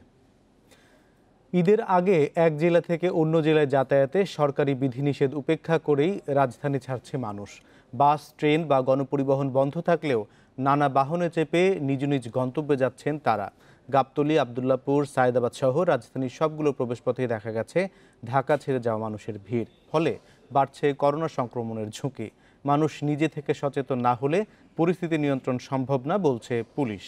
ঈদের আগে এক জেলা থেকে অন্য জেলায় যাতায়াতে সরকারি বিধিনিষেধ উপেক্ষা করেই রাজধানী ছাড়ছে মানুষ। বাস, ট্রেন বা গণপরিবহন বন্ধ থাকলেও নানা বাহনে চেপে নিজ নিজ গন্তব্যে যাচ্ছেন তারা। গাবতলী, আবদুল্লাপুর, সায়েদাবাদ সহ রাজধানীর সবগুলো প্রবেশপথে দেখা গেছে ঢাকা ছেড়ে যাওয়া মানুষের ভিড়। ফলে বাড়ছে করোনা সংক্রমণের ঝুঁকি। মানুষ নিজে থেকে সচেতন না হলে পরিস্থিতি নিয়ন্ত্রণ সম্ভব না বলছে পুলিশ।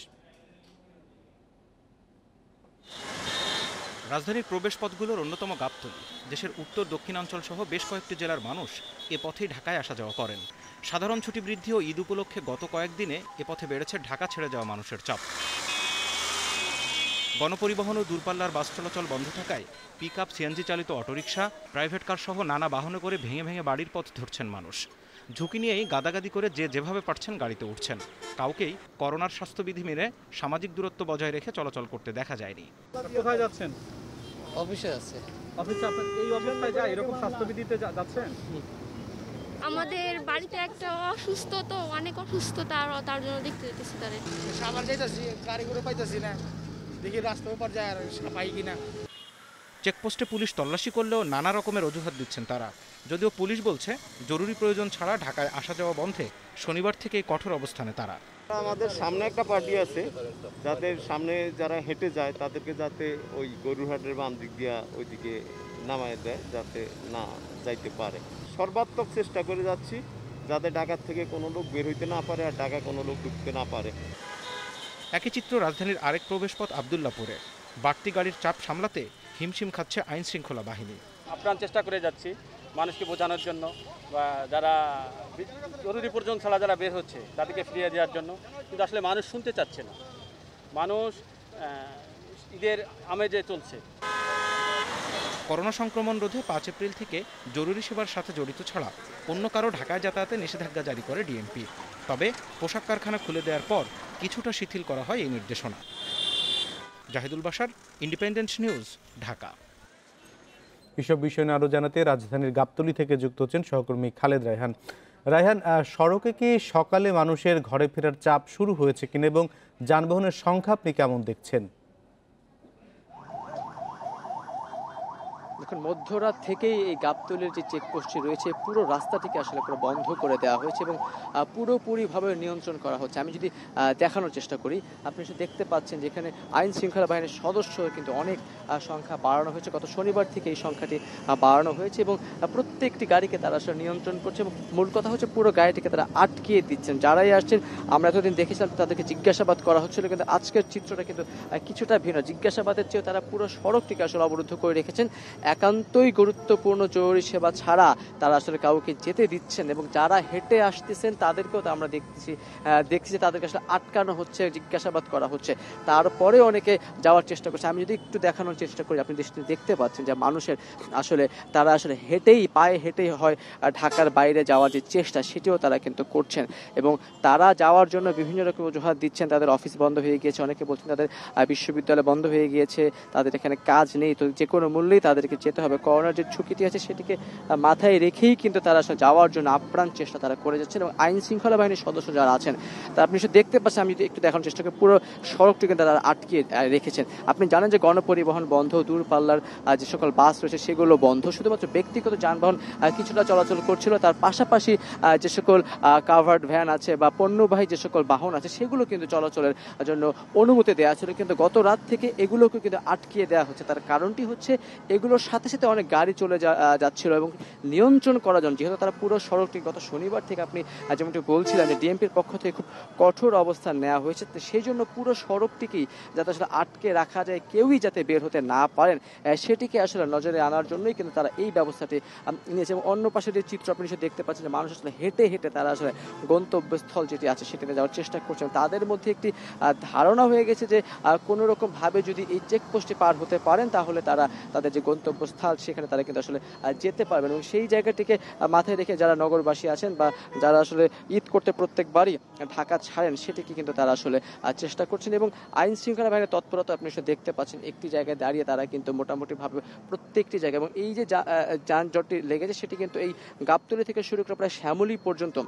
রাজধানীর প্রবেশপথগুলোর অন্যতম গাবতলী। দেশের উত্তর দক্ষিণাঞ্চল সহ বেশ কয়েকটি জেলার মানুষ এ পথেই ঢাকায় আসা যাওয়া করেন। সাধারণ ছুটি বৃদ্ধি ও ঈদ উপলক্ষে গত কয়েকদিনে এ পথে বেড়েছে ঢাকা ছেড়ে যাওয়া মানুষের চাপ। গণপরিবহন ও দূরপাল্লার বাস চলাচল বন্ধ থাকায় পিকআপ, সিএনজি চালিত অটোরিকশা, প্রাইভেট কার সহ নানা বাহনে করে ভেঙে ভেঙে বাড়ির পথ ধরছেন মানুষ। ঝুঁকি নিয়েই গাদাগাদি করে যেভাবে পারছেন গাড়িতে উঠছেন। কাউকেই করোনার স্বাস্থ্যবিধি মেনে সামাজিক দূরত্ব বজায় রেখে চলাচল করতে দেখা যায়নি। কোথায় যাচ্ছেন? অফিসে আছে। অফিসে আপনার এই অবস্থায় যা এরকম স্বাস্থ্যবিধিতে যাচ্ছেন? আমাদের বাড়িতে একটা অসুস্থ, তো অনেক অসুস্থতা, আর তার জন্য দেখতে যেতেছি তারে। সাবার যাইতাছি, গাড়ি করে পাইতাছি না, দেখি রাস্তার উপর যায় আর পাই কিনা। চেকপোস্টে পুলিশ তল্লাশি করলেও নানা রকমের অজুহাত দিচ্ছেন তারা। যদিও পুলিশ বলছে জরুরি প্রয়োজন ছাড়া ঢাকায় আসা যাওয়া বন্ধে শনিবার থেকেই কঠোর অবস্থানে তারা। আমাদের সামনে একটা পার্টি আছে, যাদের সামনে যারা হেঁটে যায় তাদেরকে যাতে ওই গরুরহাটের বাম দিক দিয়া ওইদিকে নামায় দেয়, যাতে না যাইতে পারে। সর্বাত্মক চেষ্টা করে যাচ্ছি যাতে ঢাকার থেকে কোনো লোক বের হইতে না পারে আর ঢাকা কোনো লোক ঢুকতে না পারে। একই চিত্র রাজধানীর আরেক প্রবেশপথ আবদুল্লাপুরে। বাড়তি গাড়ির চাপ সামলাতে হিমশিম খাচ্ছে আইন শৃঙ্খলা বাহিনী। আপ্রাণ চেষ্টা করে যাচ্ছি মানুষকে বোঝানোর জন্য, বা যারা জরুরি প্রয়োজন ছাড়া যারা বের হচ্ছে তাদেরকে ফিরিয়ে দেওয়ার জন্য, কিন্তু আসলে মানুষ শুনতে চাচ্ছে না। মানুষ ঈদের আমেজে চলছে। করোনা সংক্রমণ রোধে 5 এপ্রিল থেকে জরুরি সেবার সাথে জড়িত ছাড়া অন্য কারো ঢাকায় যাতায়াতে নিষেধাজ্ঞা জারি করে ডিএমপি। তবে পোশাক কারখানা খুলে দেওয়ার পর কিছুটা শিথিল করা হয় এই নির্দেশনা। Zahidul Bashar, independent news, Dhaka. এসব বিষয় নিয়ে আরও জানাতে রাজধানীর গাবতলী থেকে যুক্ত হচ্ছেন সহকর্মী খালেদ রায়হান। রায়হান, সড়কে কি সকালে মানুষের ঘরে ফেরার চাপ শুরু হয়েছে কিনা এবং যানবাহনের সংখ্যা আপনি কেমন দেখছেন? দেখুন, মধ্যরাত থেকেই এই গাবতলীর যে চেকপোস্টটি রয়েছে পুরো রাস্তাটিকে আসলে পুরো বন্ধ করে দেওয়া হয়েছে এবং পুরোপুরিভাবে নিয়ন্ত্রণ করা হচ্ছে। আমি যদি দেখানোর চেষ্টা করি, আপনি দেখতে পাচ্ছেন যে এখানে আইন শৃঙ্খলা বাহিনীর সদস্য কিন্তু অনেক সংখ্যা বাড়ানো হয়েছে। গত শনিবার থেকে এই সংখ্যাটি বাড়ানো হয়েছে এবং প্রত্যেকটি গাড়িকে তারা আসলে নিয়ন্ত্রণ করছে এবং মূল কথা হচ্ছে পুরো গাড়িটিকে তারা আটকিয়ে দিচ্ছেন। যারাই আসছেন, আমরা এতদিন দেখেছিলাম তাদেরকে জিজ্ঞাসাবাদ করা হচ্ছিল, কিন্তু আজকের চিত্রটা কিন্তু কিছুটা ভিন্ন। জিজ্ঞাসাবাদের চেয়েও তারা পুরো সড়কটিকে আসলে অবরুদ্ধ করে রেখেছেন। একান্তই গুরুত্বপূর্ণ জরুরি সেবা ছাড়া তারা আসলে কাউকে যেতে দিচ্ছেন এবং যারা হেঁটে আসতেছেন তাদেরকেও তো আমরা দেখছি যে তাদেরকে আসলে আটকানো হচ্ছে, জিজ্ঞাসাবাদ করা হচ্ছে। তারপরে অনেকে যাওয়ার চেষ্টা করছে। আমি যদি একটু দেখানোর চেষ্টা করি, আপনি দেখতে পাচ্ছেন যে মানুষের আসলে তারা আসলে পায়ে হেঁটেই হয় ঢাকার বাইরে যাওয়ার যে চেষ্টা সেটিও তারা কিন্তু করছেন এবং তারা যাওয়ার জন্য বিভিন্ন রকম অজুহাত দিচ্ছেন। তাদের অফিস বন্ধ হয়ে গিয়েছে, অনেকে বলছেন তাদের বিশ্ববিদ্যালয় বন্ধ হয়ে গিয়েছে, তাদের এখানে কাজ নেই, তো যে কোনো মূল্যেই তাদেরকে তাদেরকে যেতে হবে। করোনার যে ঝুঁকিটি আছে সেটিকে মাথায় রেখেই কিন্তু তারা আসলে যাওয়ার জন্য আপ্রাণ চেষ্টা তারা করে যাচ্ছেন এবং আইন শৃঙ্খলা বাহিনীর সদস্য যারা আছেন তা আপনি দেখতে পাচ্ছেন, আমি যদি একটু দেখানোর চেষ্টা করি, পুরো সড়কটি কিন্তু তারা আটকে রেখেছেন। আপনি জানেন যে গণপরিবহন বন্ধ, দূরপাল্লার যে সকল বাস রয়েছে সেগুলো বন্ধ, শুধুমাত্র ব্যক্তিগত যানবাহন কিছুটা চলাচল করছিল। তার পাশাপাশি যে সকল কাভার্ড ভ্যান আছে বা পণ্যবাহী যে সকল বাহন আছে সেগুলো কিন্তু চলাচলের জন্য অনুমতি দেওয়া ছিল, কিন্তু গত রাত থেকে এগুলোকে কিন্তু আটকিয়ে দেওয়া হচ্ছে। তার কারণটি হচ্ছে এগুলোর সাথে সাথে অনেক গাড়ি চলে যাচ্ছিল এবং নিয়ন্ত্রণ করার জন্য, যেহেতু তারা পুরো সড়কটি গত শনিবার থেকে আপনি যেমনটি বলছিলেন যে ডিএমপির পক্ষ থেকে খুব কঠোর অবস্থান নেওয়া হয়েছে, সেই জন্য পুরো সড়কটিকেই যাতে আসলে আটকে রাখা যায়, কেউই যাতে বের হতে না পারেন সেটিকে আসলে নজরে আনার জন্যই কিন্তু তারা এই ব্যবস্থাটি নিয়েছে। এবং অন্য পাশে যে চিত্র আপনি দেখতে পাচ্ছেন যে মানুষ আসলে হেঁটে হেঁটে তারা আসলে গন্তব্যস্থল যেটি আছে সেখানে যাওয়ার চেষ্টা করছেন। তাদের মধ্যে একটি ধারণা হয়ে গেছে যে কোনো রকম ভাবে যদি এই চেকপোস্টে পার হতে পারেন তাহলে তারা তাদের যে গন্তব্যস্থল সেখানে তারা কিন্তু আসলে যেতে পারবেন। এবং সেই জায়গাটিকে মাথায় রেখে যারা নগরবাসী আছেন বা যারা আসলে ঈদ করতে প্রত্যেকবারই ঢাকা ছাড়েন সেটিকে কিন্তু তারা আসলে চেষ্টা করছেন। এবং আইন শৃঙ্খলা বাহিনীর তৎপরতা আপনি দেখতে পাচ্ছেন, একটি জায়গায় দাঁড়িয়ে তারা কিন্তু মোটামুটি ভাবে প্রত্যেকটি জায়গায়, এবং এই যে যানজটটি লেগেছে সেটি কিন্তু এই গাবতলী থেকে শুরু করে প্রায় শ্যামলী পর্যন্ত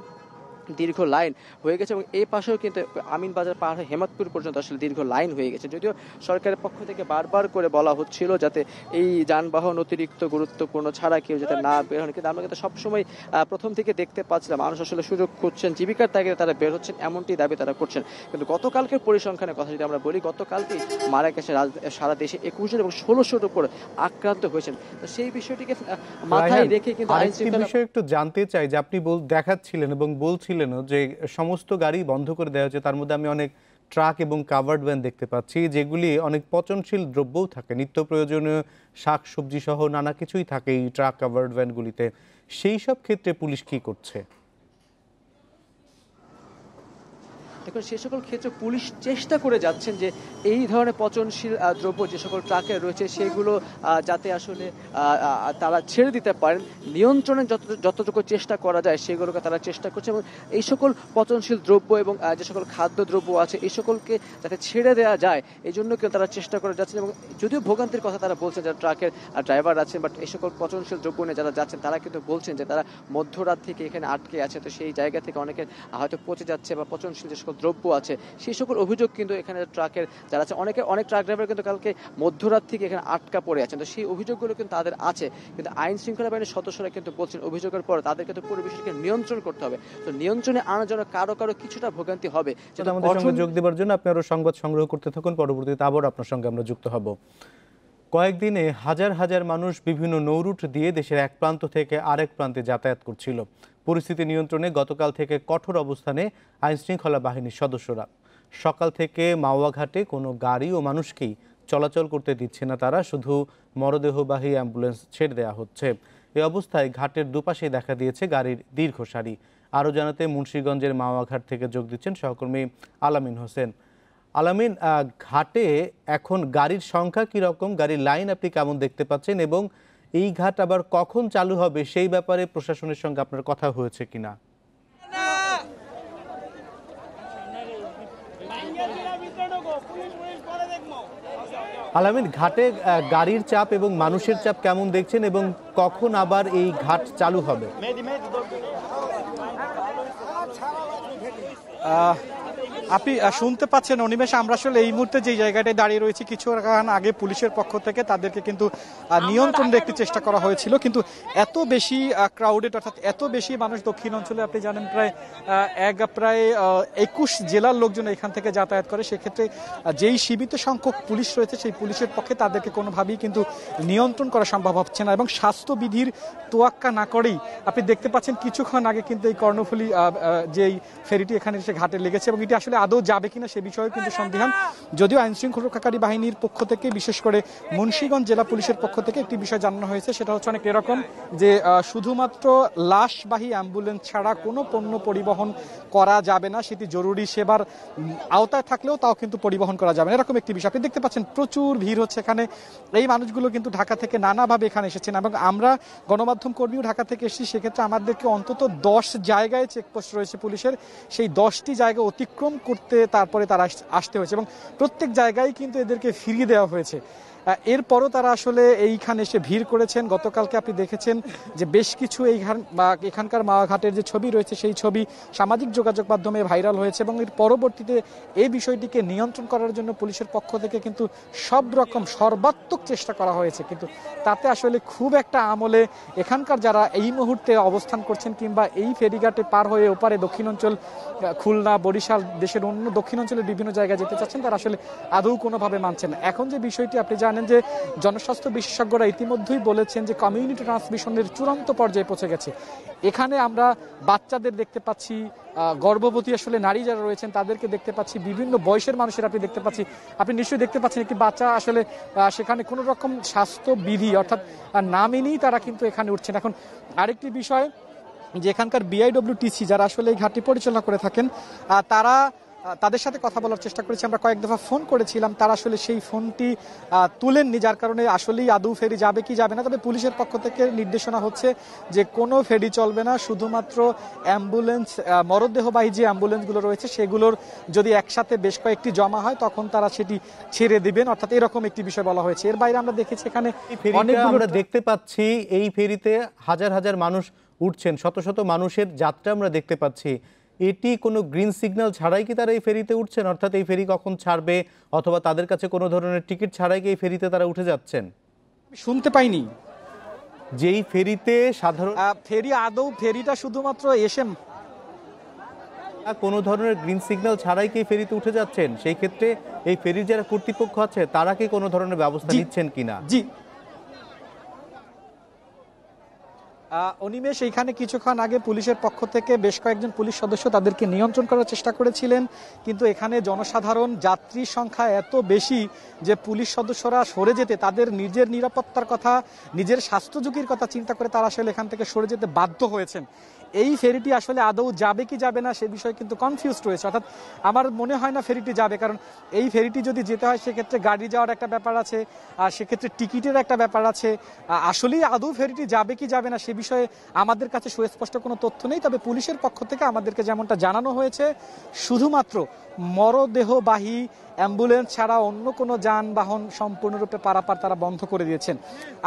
দীর্ঘ লাইন হয়ে গেছে। এবং এই পাশেও কিন্তু আমিনবাজার পার হয়ে হেমাদপুর পর্যন্ত আসলে দীর্ঘ লাইন হয়ে গেছে। যদিও সরকারের পক্ষ থেকে বারবার করে বলা হচ্ছিল যাতে এই যানবাহন অতিরিক্ত গুরুত্বপূর্ণ ছাড়া কেউ যাতে না বের হন, কিন্তু আমরা কিন্তু সবসময় প্রথম থেকে দেখতে পাচ্ছিলাম মানুষ আসলে সুযোগ খুঁজছেন, জীবিকার তাগিদে তারা বের হচ্ছেন, এমনটি দাবি তারা করছেন। কিন্তু গতকালকের পরিসংখ্যানের কথা যদি আমরা বলি, গতকালকেই মারা গেছে সারা দেশে 21 জন এবং 1600-র উপর আক্রান্ত হয়েছেন। তো সেই বিষয়টিকে মাথায় রেখে কিন্তু আইন শৃঙ্খলা বিষয় একটু জানতে চাই যে আপনি দেখাচ্ছিলেন এবং বলছিলেন যে সমস্ত গাড়ি বন্ধ করে দেওয়া হয়েছে, তার মধ্যে আমি অনেক ট্রাক এবং কাভার্ড ভ্যান দেখতে পাচ্ছি যেগুলি অনেক পচনশীল দ্রব্যও থাকে, নিত্য প্রয়োজনীয় শাক সবজি সহ নানা কিছুই থাকে এই ট্রাক কাভার্ড ভ্যানগুলিতে। সেই সব ক্ষেত্রে পুলিশ কি করছে? দেখুন, সে সকল ক্ষেত্রে পুলিশ চেষ্টা করে যাচ্ছেন যে এই ধরনের পচনশীল দ্রব্য যে সকল ট্রাকে রয়েছে সেগুলো যাতে আসলে তারা ছেড়ে দিতে পারেন, নিয়ন্ত্রণে যতটুকু চেষ্টা করা যায় সেগুলোকে তারা চেষ্টা করছে। এবং এই সকল পচনশীল দ্রব্য এবং যে সকল খাদ্যদ্রব্য আছে এই সকলকে যাতে ছেড়ে দেওয়া যায় এই জন্য কেউ তারা চেষ্টা করে যাচ্ছেন। এবং যদিও ভোগান্তির কথা তারা বলছেন, যারা ট্রাকের ড্রাইভার আছেন বাট এই সকল পচনশীল দ্রব্য নিয়ে যারা যাচ্ছেন তারা কিন্তু বলছেন যে তারা মধ্যরাত থেকে এখানে আটকে আছে, তো সেই জায়গা থেকে অনেকের হয়তো পচে যাচ্ছে বা পচনশীল যে সকল দ্রব্য আছে সেই সকল অভিযোগ কিন্তু এখানে ট্রাকের যারা আছে অনেক ট্রাক ড্রাইভার কিন্তু কালকে মধ্যরাত থেকে এখানে আটকা পড়ে আছেন, তো সেই অভিযোগগুলো কিন্তু তাদের আছে। কিন্তু আইন শৃঙ্খলা বাহিনীর সদস্যরা কিন্তু বলছেন অভিযোগের পর তাদেরকে তো পুরো বিষয়কে নিয়ন্ত্রণ করতে হবে, তো নিয়ন্ত্রণে আনার জন্য কারো কিছুটা ভোগান্তি হবে। আমাদের সঙ্গে যোগ দেওয়ার জন্য আপনি আরো সংবাদ সংগ্রহ করতে থাকুন, পরবর্তীতে আবার আপনার সঙ্গে আমরা যুক্ত হব। কয়েকদিনে হাজার হাজার মানুষ বিভিন্ন নৌরুট দিয়ে দেশের এক প্রান্ত থেকে আরেক প্রান্তে যাতায়াত করছিল। পরিস্থিতি নিয়ন্ত্রণে গতকাল থেকে কঠোর অবস্থানে আইন শৃঙ্খলা বাহিনীর সদস্যরা। সকাল থেকে মাওয়া ঘাটে কোনো গাড়ি ও মানুষকেই চলাচল করতে দিচ্ছে না তারা, শুধু মরদেহবাহী অ্যাম্বুলেন্স ছেড়ে দেওয়া হচ্ছে। এই অবস্থায় ঘাটের দুপাশে দেখা দিয়েছে গাড়ির দীর্ঘ সারি। আরও জানাতে মুন্সিগঞ্জের মাওয়া ঘাট থেকে যোগ দিচ্ছেন সহকর্মী আলামিন হোসেন। আলামিন, ঘাটে এখন গাড়ির সংখ্যা কীরকম, গাড়ির লাইন আপনি কেমন দেখতে পাচ্ছেন, এবং এই ঘাট আবার কখন চালু হবে সেই ব্যাপারে প্রশাসনের সঙ্গে আপনার কথা হয়েছে কিনা? আলামিন, ঘাটে গাড়ির চাপ এবং মানুষের চাপ কেমন দেখছেন এবং কখন আবার এই ঘাট চালু হবে? আপনি শুনতে পাচ্ছেন অনিমেষ, আমরা আসলে এই মুহূর্তে যে জায়গাটায় দাঁড়িয়ে রয়েছি কিছুক্ষণ আগে পুলিশের পক্ষ থেকে তাদেরকে কিন্তু নিয়ন্ত্রণ রাখতে চেষ্টা করা হয়েছিল, কিন্তু এত বেশি ক্রাউডেড অর্থাৎ এত বেশি মানুষ দক্ষিণ অঞ্চলে আপনি জানেন প্রায় 21 জেলার লোকজন এখান থেকে যাতায়াত করে, সেক্ষেত্রে যেই সীমিত সংখ্যক পুলিশ রয়েছে সেই পুলিশের পক্ষে তাদেরকে কোনোভাবেই কিন্তু নিয়ন্ত্রণ করা সম্ভব হচ্ছে না। এবং স্বাস্থ্যবিধির তোয়াক্কা না করেই আপনি দেখতে পাচ্ছেন কিছুক্ষণ আগে কিন্তু এই কর্ণফুলী যেই ফেরিটি এখানে এসে ঘাটে লেগেছে এবং এটি আসলে আদৌ যাবে কিনা সে বিষয়ে কিন্তু সন্দিহান। যদিও আইন শৃঙ্খলা রক্ষাকারী বাহিনীর পক্ষ থেকে বিশেষ করে মুন্সিগঞ্জ জেলা পুলিশের পক্ষ থেকে একটি বিষয় জানানো হয়েছে, সেটা হচ্ছে অনেক এরকম যে শুধুমাত্র লাশবাহী অ্যাম্বুলেন্স ছাড়া কোনো পণ্য পরিবহন করা যাবে না, সেটি জরুরি সেবার আওতায় থাকলেও তাও কিন্তু পরিবহন করা যাবে না, এরকম একটি বিষয়। আপনি দেখতে পাচ্ছেন প্রচুর ভিড় হচ্ছে এখানে। এই মানুষগুলো কিন্তু ঢাকা থেকে নানাভাবে এখানে এসেছেন এবং আমরা গণমাধ্যম কর্মীও ঢাকা থেকে এসেছি, সেক্ষেত্রে আমাদেরকে অন্তত 10 জায়গায় চেকপোস্ট রয়েছে পুলিশের, সেই 10টি জায়গা অতিক্রম করতে তারপরে তারা আসতে হয়েছে এবং প্রত্যেক জায়গায় কিন্তু এদেরকে ফিরিয়ে দেওয়া হয়েছে। এরপরও তারা আসলে এইখানে এসে ভিড় করেছেন। গতকালকে আপনি দেখেছেন যে বেশ কিছু এখানকার মাওয়া-ঘাটের যে ছবি রয়েছে সেই ছবি সামাজিক যোগাযোগ মাধ্যমে ভাইরাল হয়েছে এবং এর পরবর্তীতে এই বিষয়টিকে নিয়ন্ত্রণ করার জন্য পুলিশের পক্ষ থেকে কিন্তু সব রকম সর্বাত্মক চেষ্টা করা হয়েছে, কিন্তু তাতে আসলে খুব একটা আমলে এখানকার যারা এই মুহূর্তে অবস্থান করছেন কিংবা এই ফেরিঘাটে পার হয়ে ওপারে দক্ষিণাঞ্চল খুলনা বরিশাল দেশের অন্য দক্ষিণাঞ্চলের বিভিন্ন জায়গায় যেতে চাচ্ছেন তারা আসলে আদৌ কোনোভাবে মানছেন না। এখন যে বিষয়টি আপনি জানেন যে জনস্বাস্থ্য বিশেষজ্ঞরা ইতিমধ্যেই বলেছেন যে কমিউনিটি ট্রান্সমিশনের চূড়ান্ত পর্যায়ে পৌঁছে গেছে। এখানে আমরা বাচ্চাদের দেখতে পাচ্ছি, গর্ভবতী আসলে নারী যারা রয়েছেন তাদেরকে দেখতে পাচ্ছি, বিভিন্ন বয়সের মানুষের আপনি দেখতে পাচ্ছি। আপনি নিশ্চয়ই দেখতে পাচ্ছেন একটি বাচ্চা আসলে সেখানে কোনো রকম স্বাস্থ্যবিধি অর্থাৎ না মেনেই তারা কিন্তু এখানে উঠছেন। এখন আরেকটি বিষয় যে এখানকার বিআইডব্লিউটিসি যারা আসলে এই ঘাটটি পরিচালনা করে থাকেন তাদের সাথে কথা বলার চেষ্টা করেছি, আমরা কয়েক দফা ফোন করেছিলাম, তারা আসলে সেই ফোনটি তুলেননি, যার কারণে আসলেই আদৌ ফেরি যাবে কি যাবে না। তবে পুলিশের পক্ষ থেকে নির্দেশনা হচ্ছে যে কোনো ফেরি চলবে না, শুধুমাত্র অ্যাম্বুলেন্স মরদেহবাহী যে অ্যাম্বুলেন্সগুলো রয়েছে সেগুলোর যদি একসাথে বেশ কয়েকটি জমা হয় তখন তারা সেটি ছেড়ে দিবেন, অর্থাৎ এরকম একটি বিষয় বলা হয়েছে। এর বাইরে আমরা দেখেছি এখানে আমরা দেখতে পাচ্ছি এই ফেরিতে হাজার হাজার মানুষ উঠছেন, শত শত মানুষের যাত্রা আমরা দেখতে পাচ্ছি। এটি কোনো গ্রিন সিগন্যাল ছাড়াই কি তারা এই ফেরিতে উঠছেন, অর্থাৎ এই ফেরি কখন ছাড়বে অথবা তাদের কাছে কোনো ধরনের টিকিট ছাড়াই কি এই ফেরিতে তারা উঠে যাচ্ছেন? শুনতে পাইনি যেই ফেরিতে সাধারণ ফেরিটা শুধুমাত্র এসে কোনো ধরনের গ্রিন সিগন্যাল ছাড়াই কি ফেরিতে উঠে যাচ্ছেন, সেই ক্ষেত্রে এই ফেরির যারা কর্তৃপক্ষ আছে তারা কি কোনো ধরনের ব্যবস্থা নিচ্ছেন কিনা? জি অনিমেষ, এইখানে কিছুক্ষণ আগে পুলিশের পক্ষ থেকে বেশ কয়েকজন পুলিশ সদস্য তাদেরকে নিয়ন্ত্রণ করার চেষ্টা করেছিলেন, কিন্তু এখানে জনসাধারণ যাত্রীর সংখ্যা এত বেশি যে পুলিশ সদস্যরা সরে যেতে, তাদের নিজের নিরাপত্তার কথা, নিজের স্বাস্থ্য ঝুঁকির কথা চিন্তা করে তারা আসলে এখান থেকে সরে যেতে বাধ্য হয়েছেন। এই ফেরিটি আসলে আদৌ যাবে কি যাবে না সে বিষয়ে কিন্তু কনফিউজড রয়েছে, অর্থাৎ আমার মনে হয় না ফেরিটি যাবে, কারণ এই ফেরিটি যদি যেতে হয় সেক্ষেত্রে গাড়ি যাওয়ার একটা ব্যাপার আছে, আর সেক্ষেত্রে টিকিটের একটা ব্যাপার আছে। আসলেই আদৌ ফেরিটি যাবে কি যাবে না সে বিষয়ে আমাদের কাছে সুস্পষ্ট কোনো তথ্য নেই। তবে পুলিশের পক্ষ থেকে আমাদেরকে যেমনটা জানানো হয়েছে, শুধুমাত্র মরদেহবাহী অ্যাম্বুলেন্স ছাড়া অন্য কোনো যানবাহন সম্পূর্ণরূপে পারাপার তারা বন্ধ করে দিয়েছেন।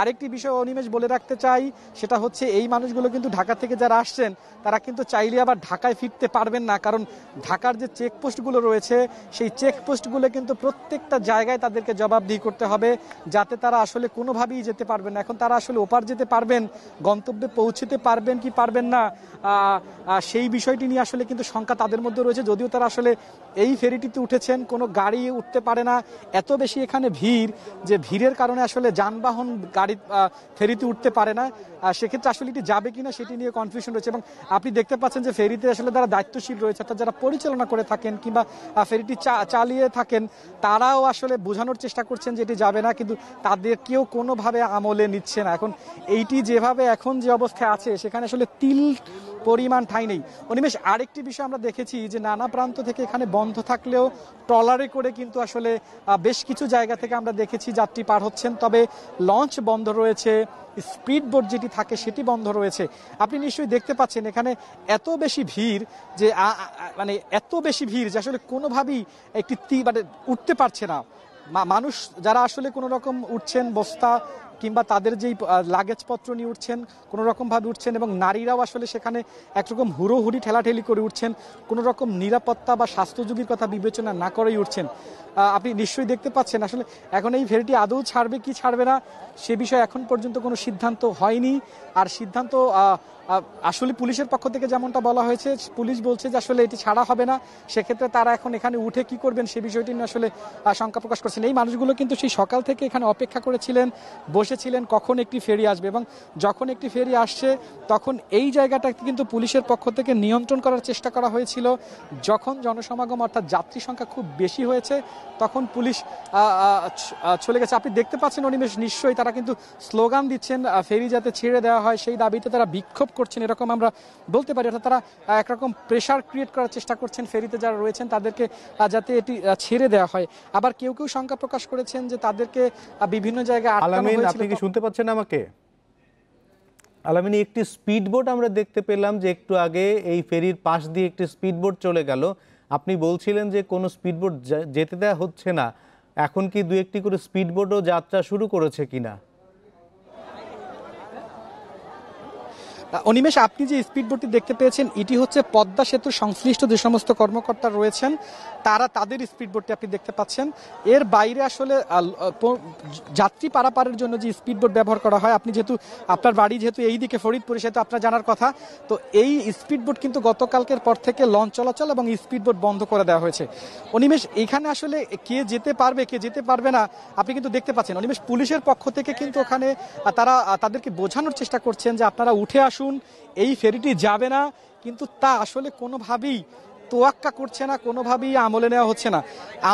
আরেকটি বিষয় অনিমেষ বলে রাখতে চাই, সেটা হচ্ছে এই মানুষগুলো কিন্তু ঢাকা থেকে যারা আসছেন তারা কিন্তু চাইলে আবার ঢাকায় ফিরতে পারবেন না, কারণ ঢাকার যে চেকপোস্টগুলো রয়েছে সেই চেকপোস্টগুলো কিন্তু প্রত্যেকটা জায়গায় তাদেরকে জবাবদিহি করতে হবে, যাতে তারা আসলে কোনোভাবেই যেতে পারবেন না। এখন তারা আসলে ওপার যেতে পারবেন, গন্তব্যে পৌঁছতে পারবেন কি পারবেন না সেই বিষয়টি নিয়ে আসলে কিন্তু শঙ্কা তাদের মধ্যে রয়েছে। যদিও তারা আসলে এই ফেরিটিতে উঠেছেন, কোনো গাড়ি উঠতে পারে না, এত বেশি এখানে ভিড় যে ভিড়ের কারণে আসলে যানবাহন গাড়ি ফেরিতে উঠতে পারে না। সেক্ষেত্রে আসলে এটি যাবে কিনা সেটি নিয়ে কনফিউশন রয়েছে। এবং আপনি দেখতে পাচ্ছেন যে ফেরিতে আসলে যারা দায়িত্বশীল রয়েছে, অর্থাৎ যারা পরিচালনা করে থাকেন কিংবা ফেরিটি চালিয়ে থাকেন, তারাও আসলে বোঝানোর চেষ্টা করছেন যে এটি যাবে না, কিন্তু তাদের কেউ কোনোভাবে আমলে নিচ্ছে না। এখন এইটি যেভাবে এখন যে অবস্থায় আছে সেখানে আসলে তিল পরিমাণ ঠাঁই নেই। অনিমেষ, আরেকটি বিষয় আমরা দেখেছি যে নানা প্রান্ত থেকে এখানে বন্ধ থাকলেও ট্রলারে করে কিন্তু আসলে বেশ কিছু জায়গা থেকে আমরা দেখেছি যাত্রী পার হচ্ছেন, তবে লঞ্চ বন্ধ রয়েছে, স্পিড বোট যেটি থাকে সেটি বন্ধ রয়েছে। আপনি নিশ্চয়ই দেখতে পাচ্ছেন এখানে এত বেশি ভিড় যে এত বেশি ভিড় যে আসলে কোনোভাবেই একটি উঠতে পারছে না মানুষ, যারা আসলে কোনো রকম উঠছেন বস্তা কিংবা তাদের যেই লাগেজপত্র নিয়ে উঠছেন কোনো রকমভাবে উঠছেন, এবং নারীরাও আসলে সেখানে একরকম হুড়োহুড়ি ঠেলাঠেলি করে উঠছেন, কোনো রকম নিরাপত্তা বা স্বাস্থ্যঝুঁকির কথা বিবেচনা না করেই উঠছেন। আপনি নিশ্চয়ই দেখতে পাচ্ছেন আসলে এখন এই ফেরিটি আদৌ ছাড়বে কি ছাড়বে না সে বিষয়ে এখন পর্যন্ত কোনো সিদ্ধান্ত হয়নি। আর সিদ্ধান্ত আসলে পুলিশের পক্ষ থেকে যেমনটা বলা হয়েছে, পুলিশ বলছে যে আসলে এটি ছাড়া হবে না, সেক্ষেত্রে তারা এখন এখানে উঠে কি করবেন সে বিষয়টি নিয়ে আসলে শঙ্কা প্রকাশ করছেন। এই মানুষগুলো কিন্তু সেই সকাল থেকে এখানে অপেক্ষা করেছিলেন, বসেছিলেন কখন একটি ফেরি আসবে, এবং যখন একটি ফেরি আসছে তখন এই জায়গাটা কিন্তু পুলিশের পক্ষ থেকে নিয়ন্ত্রণ করার চেষ্টা করা হয়েছিল। যখন জনসমাগম অর্থাৎ যাত্রী সংখ্যা খুব বেশি হয়েছে তখন পুলিশ চলে গেছে। আপনি দেখতে পাচ্ছেন অনিমেষ, নিশ্চয়ই তারা কিন্তু স্লোগান দিচ্ছেন ফেরি যাতে ছেড়ে দেওয়া হয়, সেই দাবিতে তারা বিক্ষোভ করছেন এরকম আমরা বলতে পারি। অর্থাৎ তারা একরকম প্রেশার ক্রিয়েট করার চেষ্টা করছেন ফেরিতে যারা রয়েছেন তাদেরকে যাতে এটি ছেড়ে দেওয়া হয়। আবার কেউ কেউ শঙ্কা প্রকাশ করেছেন যে তাদেরকে বিভিন্ন জায়গায় আটকানো হয়েছিল। আপনি কি শুনতে পাচ্ছেন আমাকে? আলামিন, একটি স্পিড বোট আমরা দেখতে পেলাম যে একটু আগে এই ফেরির পাশ দিয়ে একটি স্পিড বোট চলে গেল। আপনি বলছিলেন যে কোনো স্পিড বোট যেতে দেওয়া হচ্ছে না, এখন কি দু একটি করে স্পিডবোটও যাত্রা শুরু করেছে কিনা? অনিমেষ, আপনি যে স্পিডবোটটি দেখতে পেয়েছেন এটি হচ্ছে পদ্মা সেতুর সংশ্লিষ্ট যে সমস্ত কর্মকর্তা রয়েছেন তাদের স্পিডবোটটি আপনি দেখতে পাচ্ছেন। এর বাইরে আসলে যাত্রী পারাপারের জন্য যে স্পিডবোট ব্যবহার করা হয়, আপনি যেহেতু আপনার বাড়ি যেহেতু এই দিকে ফরিদপুরে, সেহেতু আপনার জানার কথা, তো এই স্পিডবোট কিন্তু গতকালকের পর থেকে লঞ্চ চলাচল এবং স্পিডবোট বন্ধ করে দেওয়া হয়েছে। অনিমেষ, এখানে আসলে কে যেতে পারবে কে যেতে পারবে না আপনি কিন্তু দেখতে পাচ্ছেন। অনিমেষ, পুলিশের পক্ষ থেকে কিন্তু ওখানে তাদেরকে বোঝানোর চেষ্টা করছেন যে আপনারা উঠে আসুন, এই ফেরিটি যাবে না, কিন্তু তা আসলে কোনোভাবেই তোয়াক্কা করছে না, কোনোভাবেই আমলে নেওয়া হচ্ছে না।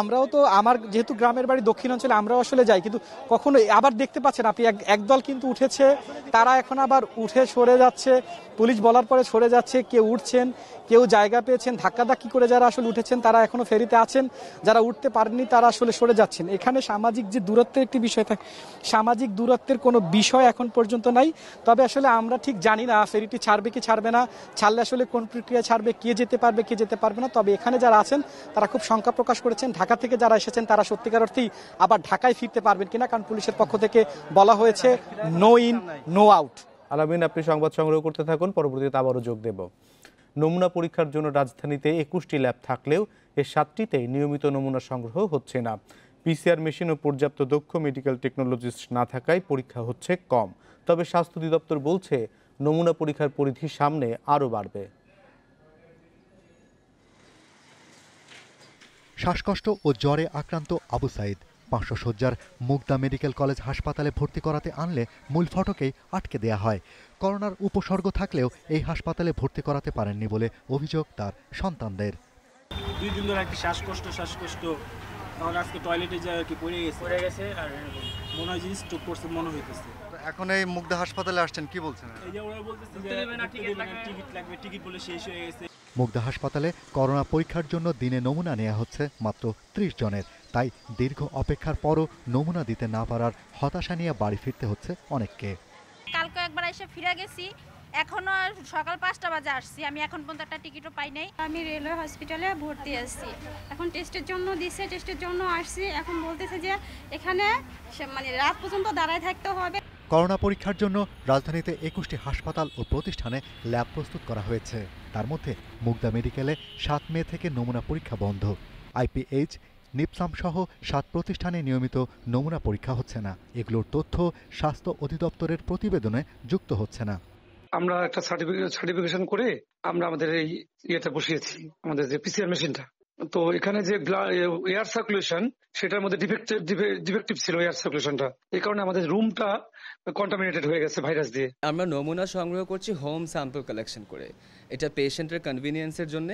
আমরাও তো, আমার যেহেতু গ্রামের বাড়ি দক্ষিণাঞ্চলে, আমরাও আসলে যাই, কিন্তু কখনো আবার দেখতে পাচ্ছেন আপনি একদল কিন্তু উঠেছে, তারা এখন আবার উঠে সরে যাচ্ছে, পুলিশ বলার পরে সরে যাচ্ছে, কেউ উঠছেন, কেউ জায়গা পেয়েছেন, ধাক্কাধাক্কি করে যারা আসলে উঠেছেন তারা এখনো ফেরিতে আছেন, যারা উঠতে পারেননি তারা আসলে সরে যাচ্ছেন। এখানে সামাজিক যে দূরত্বের একটি বিষয় থাকে, সামাজিক দূরত্বের কোনো বিষয় এখন পর্যন্ত নাই। তবে আসলে আমরা ঠিক জানি না ফেরিটি ছাড়বে কি ছাড়বে না, ছাড়লে আসলে কোন প্রক্রিয়া ছাড়বে, কে যেতে পারবে কে যেতে পারবে না। তবে এখানে যারা আছেন তারা খুব শঙ্কা প্রকাশ করেছেন ঢাকা থেকে যারা এসেছেন তারা সত্যিকার অর্থেই আবার ঢাকায় ফিরতে পারবেন কিনা, কারণ পুলিশের পক্ষ থেকে বলা হয়েছে নো ইন নো আউট। আলামিন, আপনি সংবাদ সংগ্রহ করতে থাকুন, পরবর্তীতে আবারও যোগ দেব। নমুনা পরীক্ষার জন্য রাজধানীতে 21টি ল্যাব থাকলেও এর 7টিতে নিয়মিত নমুনা সংগ্রহ হচ্ছে না। পিসিআর মেশিন ও পর্যাপ্ত দক্ষ মেডিকেল টেকনোলজিস্ট না থাকায় পরীক্ষা হচ্ছে কম। তবে স্বাস্থ্য অধিদপ্তর বলছে নমুনা পরীক্ষার পরিধি সামনে আরও বাড়বে। শ্বাসকষ্ট ও জ্বরে আক্রান্ত আবু সাইদ 500 শয্যার মুগদা মেডিকেল কলেজ হাসপাতালে ভর্তি করাতে আনলে মূল ফটকেই আটকে দেয়া হয়। করোনার উপসর্গ থাকলেও এই হাসপাতালে ভর্তি করাতে পারেননি বলে অভিযোগ তার সন্তানদের। 2 দিন ধরে একটা শ্বাসকষ্ট তখন আজকে টয়লেটে যায় আর কি পড়ে গেছে আর মনে হয় যে স্ট্রোক করছে মনে হইতেছে। এখন এই মুগদা হাসপাতালে আসছেন, কি বলছেন? এই যে ওরা বলতেছে যে টিকিট লাগবে, টিকিট বলে শেষ হয়ে গেছে। মুগদা হাসপাতালে করোনা পরীক্ষার জন্য দিনে নমুনা নেওয়া হচ্ছে মাত্র 30 জনের। তাই দীর্ঘ অপেক্ষার পরও নমুনা দিতে না পারার হতাশা নিয়ে বাড়ি ফিরতে হচ্ছে অনেককে। কালকে একবার এসে ফিরে গেছি, এখনো সকাল 5টা বাজে আসছি, আমি এখন পর্যন্ত একটা টিকিটও পাই নাই। আমি রেলওয়ে হসপিটালে ভর্তি আছি, এখন টেস্টের জন্য দিছে, টেস্টের জন্য আসছি, এখন বলতেছে যে এখানে মানে রাত পর্যন্ত দাঁড়ায় থাকতে হবে। করোনা পরীক্ষার জন্য রাজধানীতে 21টি হাসপাতাল ও প্রতিষ্ঠানে ল্যাব প্রস্তুত করা হয়েছে। তার মধ্যে মুগদা মেডিকেলে 7 মে থেকে নমুনা পরীক্ষা বন্ধ। আইপিএইচ, নিপসাম সহ 7 প্রতিষ্ঠানে নিয়মিত নমুনা পরীক্ষা হচ্ছে না। এগুলোর তথ্য স্বাস্থ্য অধিদপ্তরের প্রতিবেদনে যুক্ত হচ্ছে না। আমরা একটা সার্টিফিকেশন করে আমরা আমাদের এই ইয়েটা বসিয়েছি, আমাদের যে পিসিআর মেশিনটা। তো এখানে যে এয়ার সার্কুলেশন, সেটার মধ্যে ডিফেক্টিভ ছিল এয়ার সার্কুলেশনটা, এই কারণে আমাদের রুমটা কন্টামিনেটেড হয়ে গেছে ভাইরাস দিয়ে। আমরা নমুনা সংগ্রহ করছি হোম স্যাম্পল কালেকশন করে। এটা পেশেন্টের কনভিনিয়েন্সের জন্য